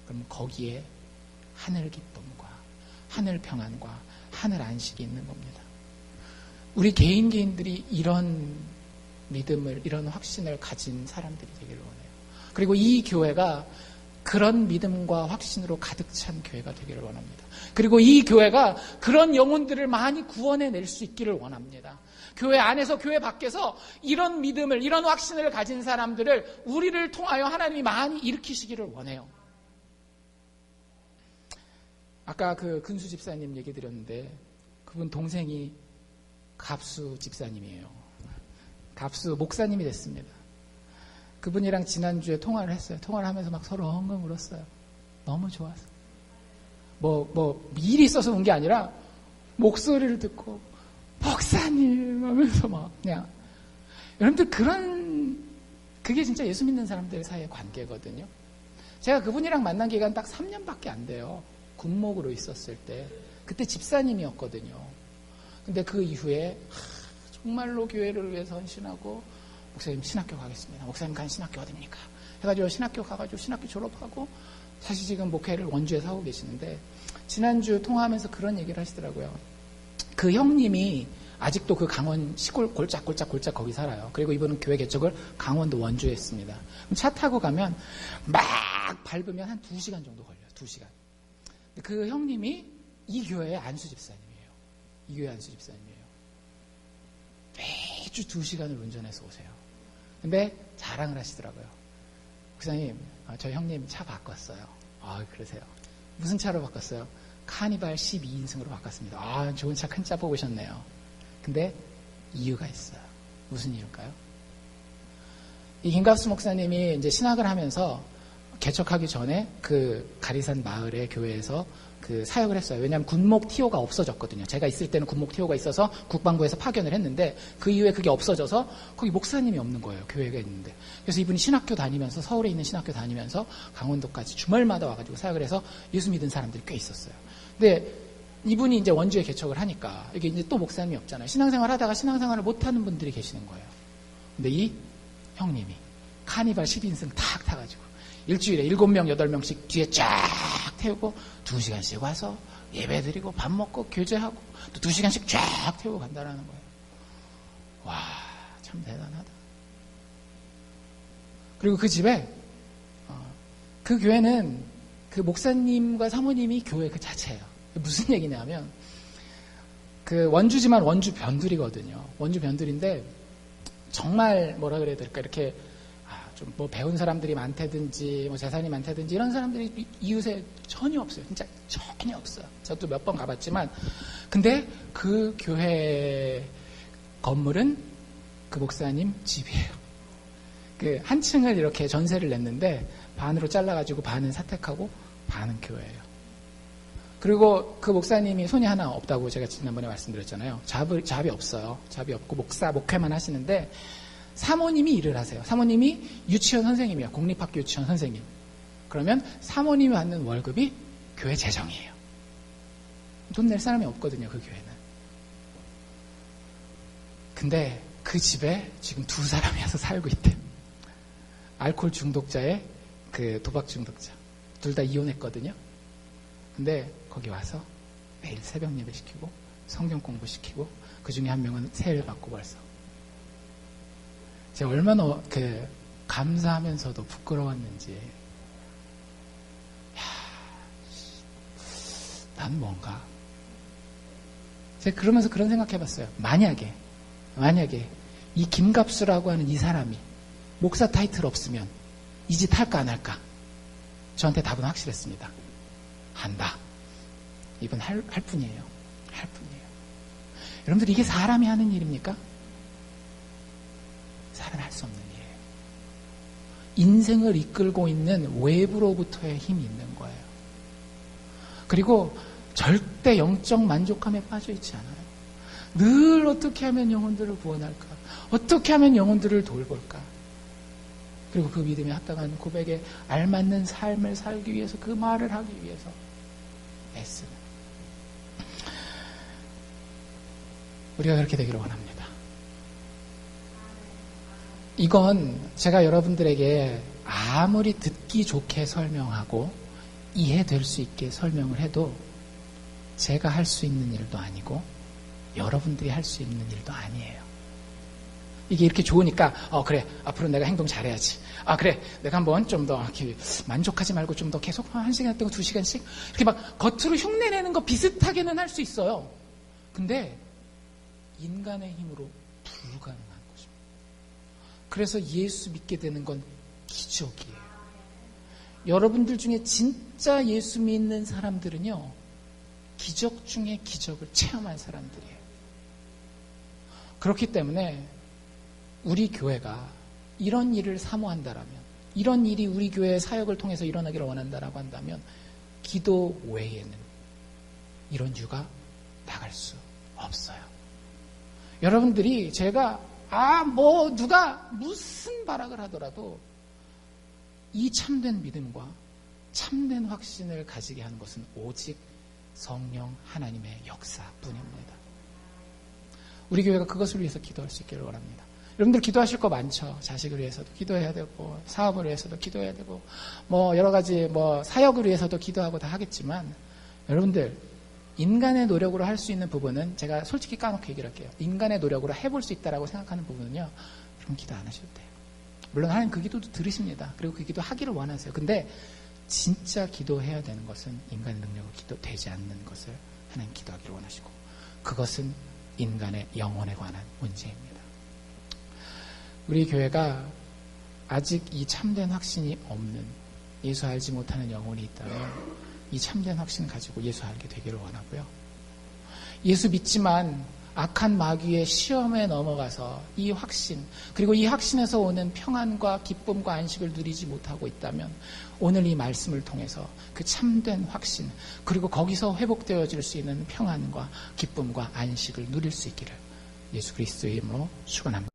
S1: 그럼 거기에 하늘 기쁨과 하늘 평안과 하늘 안식이 있는 겁니다. 우리 개인들이 이런 믿음을, 이런 확신을 가진 사람들이 되기를 원해요. 그리고 이 교회가 그런 믿음과 확신으로 가득 찬 교회가 되기를 원합니다. 그리고 이 교회가 그런 영혼들을 많이 구원해낼 수 있기를 원합니다. 교회 안에서 교회 밖에서 이런 믿음을, 이런 확신을 가진 사람들을 우리를 통하여 하나님이 많이 일으키시기를 원해요. 아까 그 근수 집사님 얘기 드렸는데 그분 동생이 갑수 집사님이에요. 갑수 목사님이 됐습니다. 그분이랑 지난주에 통화를 했어요. 통화를 하면서 막 서로 엉엉 울었어요. 너무 좋았어요. 일이 있어서 온 게 아니라 목소리를 듣고 목사님 하면서 막 그냥. 여러분들 그게 진짜 예수 믿는 사람들 사이의 관계거든요. 제가 그분이랑 만난 기간 딱 3년밖에 안 돼요. 군목으로 있었을 때. 그때 집사님이었거든요. 근데 그 이후에 정말로 교회를 위해서 헌신하고 목사님 신학교 가겠습니다. 목사님 간 신학교 어딥니까? 해가지고 신학교 가가지고 신학교 졸업하고 사실 지금 목회를 원주에서 하고 계시는데 지난주 통화하면서 그런 얘기를 하시더라고요. 그 형님이 아직도 그 강원 시골 골짝골짝 거기 살아요. 그리고 이분은 교회 개척을 강원도 원주에 했습니다. 그럼 차 타고 가면 막 밟으면 한 2시간 정도 걸려요. 2시간. 그 형님이 이 교회의 안수 집사님이에요. 이 교회 안수 집사님이에요. 매주 2시간을 운전해서 오세요. 근데 자랑을 하시더라고요. 목사님, 저 형님 차 바꿨어요. 그러세요. 무슨 차로 바꿨어요? 카니발 12인승으로 바꿨습니다. 좋은 차, 큰 차 뽑으셨네요. 근데 이유가 있어요. 무슨 이유일까요? 이 김갑수 목사님이 이제 신학을 하면서 개척하기 전에 그 가리산 마을의 교회에서 그 사역을 했어요. 왜냐하면 군목 TO가 없어졌거든요. 제가 있을 때는 군목 TO가 있어서 국방부에서 파견을 했는데 그 이후에 그게 없어져서 거기 목사님이 없는 거예요. 교회가 있는데. 그래서 이분이 신학교 다니면서 서울에 있는 신학교 다니면서 강원도까지 주말마다 와가지고 사역을 해서 예수 믿은 사람들이 꽤 있었어요. 근데 이분이 이제 원주에 개척을 하니까 이게 이제 또 목사님이 없잖아요. 신앙생활 하다가 신앙생활을 못하는 분들이 계시는 거예요. 근데 이 형님이 카니발 10인승 탁 타가지고 일주일에 7명, 8명씩 뒤에 쫙 태우고 2시간씩 와서 예배드리고 밥 먹고 교제하고 또 2시간씩 쫙 태우고 간다라는 거예요. 와, 참 대단하다. 그리고 그 집에 그 교회는 그 목사님과 사모님이 교회 그 자체예요. 무슨 얘기냐면 그 원주지만 원주 변두리거든요. 원주 변두리인데 정말 뭐라 그래야 될까 이렇게 좀 뭐 배운 사람들이 많다든지 뭐 재산이 많다든지 이런 사람들이 이웃에 전혀 없어요. 진짜 전혀 없어요. 저도 몇 번 가봤지만 근데 그 교회 건물은 그 목사님 집이에요. 그 한 층을 이렇게 전세를 냈는데 반으로 잘라가지고 반은 사택하고 반은 교회예요. 그리고 그 목사님이 손이 하나 없다고 제가 지난번에 말씀드렸잖아요. 잡이 없어요. 잡이 없고 목회만 하시는데 사모님이 일을 하세요. 사모님이 유치원 선생님이에요. 공립학교 유치원 선생님. 그러면 사모님이 받는 월급이 교회 재정이에요. 돈 낼 사람이 없거든요. 그 교회는. 근데 그 집에 지금 2사람이 와서 살고 있대요. 알코올 중독자에 그 도박 중독자. 둘 다 이혼했거든요. 근데 거기 와서 매일 새벽 예배 시키고 성경 공부 시키고 그 중에 한 명은 세일 받고 벌써. 제가 얼마나 감사하면서도 부끄러웠는지. 난 뭔가. 제가 그러면서 그런 생각해봤어요. 만약에 이 김갑수라고 하는 이 사람이 목사 타이틀 없으면 이 짓 할까 안 할까? 저한테 답은 확실했습니다. 한다. 이건 할 뿐이에요. 할 뿐이에요. 여러분들 이게 사람이 하는 일입니까? 사람이 할 수 없는 일이에요. 인생을 이끌고 있는 외부로부터의 힘이 있는 거예요. 그리고 절대 영적 만족감에 빠져 있지 않아요. 늘 어떻게 하면 영혼들을 구원할까? 어떻게 하면 영혼들을 돌볼까? 그리고 그 믿음에 합당한 고백에 알맞는 삶을 살기 위해서 그 말을 하기 위해서 애쓰는 우리가 그렇게 되기를 원합니다. 이건 제가 여러분들에게 아무리 듣기 좋게 설명하고 이해될 수 있게 설명을 해도 제가 할 수 있는 일도 아니고 여러분들이 할 수 있는 일도 아니에요. 이게 이렇게 좋으니까 그래 앞으로 내가 행동 잘해야지. 그래 내가 한번 좀 더 만족하지 말고 좀 더 계속 1시간 동안 2시간씩 이렇게 막 겉으로 흉내내는 거 비슷하게는 할 수 있어요. 근데 인간의 힘으로 불가능한 것입니다. 그래서 예수 믿게 되는 건 기적이에요. 여러분들 중에 진짜 예수 믿는 사람들은요, 기적 중에 기적을 체험한 사람들이에요. 그렇기 때문에 우리 교회가 이런 일을 사모한다라면, 이런 일이 우리 교회의 사역을 통해서 일어나기를 원한다라고 한다면 기도 외에는 이런 유가 나갈 수 없어요. 여러분들이 제가 누가 무슨 발악을 하더라도 이 참된 믿음과 참된 확신을 가지게 하는 것은 오직 성령 하나님의 역사뿐입니다. 우리 교회가 그것을 위해서 기도할 수 있기를 원합니다. 여러분들 기도하실 거 많죠. 자식을 위해서도 기도해야 되고, 사업을 위해서도 기도해야 되고, 여러 가지 사역을 위해서도 기도하고 다 하겠지만, 여러분들 인간의 노력으로 할 수 있는 부분은 제가 솔직히 까놓고 얘기를 할게요. 인간의 노력으로 해볼 수 있다라고 생각하는 부분은요, 그럼 기도 안 하셔도 돼요. 물론 하나님 그 기도도 들으십니다. 그리고 그 기도 하기를 원하세요. 근데 진짜 기도해야 되는 것은 인간의 능력으로 기도되지 않는 것을 하나님 기도하기를 원하시고, 그것은 인간의 영혼에 관한 문제입니다. 우리 교회가 아직 이 참된 확신이 없는, 예수 알지 못하는 영혼이 있다면 이 참된 확신 가지고 예수 알게 되기를 원하고요. 예수 믿지만 악한 마귀의 시험에 넘어가서 이 확신, 그리고 이 확신에서 오는 평안과 기쁨과 안식을 누리지 못하고 있다면 오늘 이 말씀을 통해서 그 참된 확신, 그리고 거기서 회복되어질 수 있는 평안과 기쁨과 안식을 누릴 수 있기를 예수 그리스도의 이름으로 축원합니다.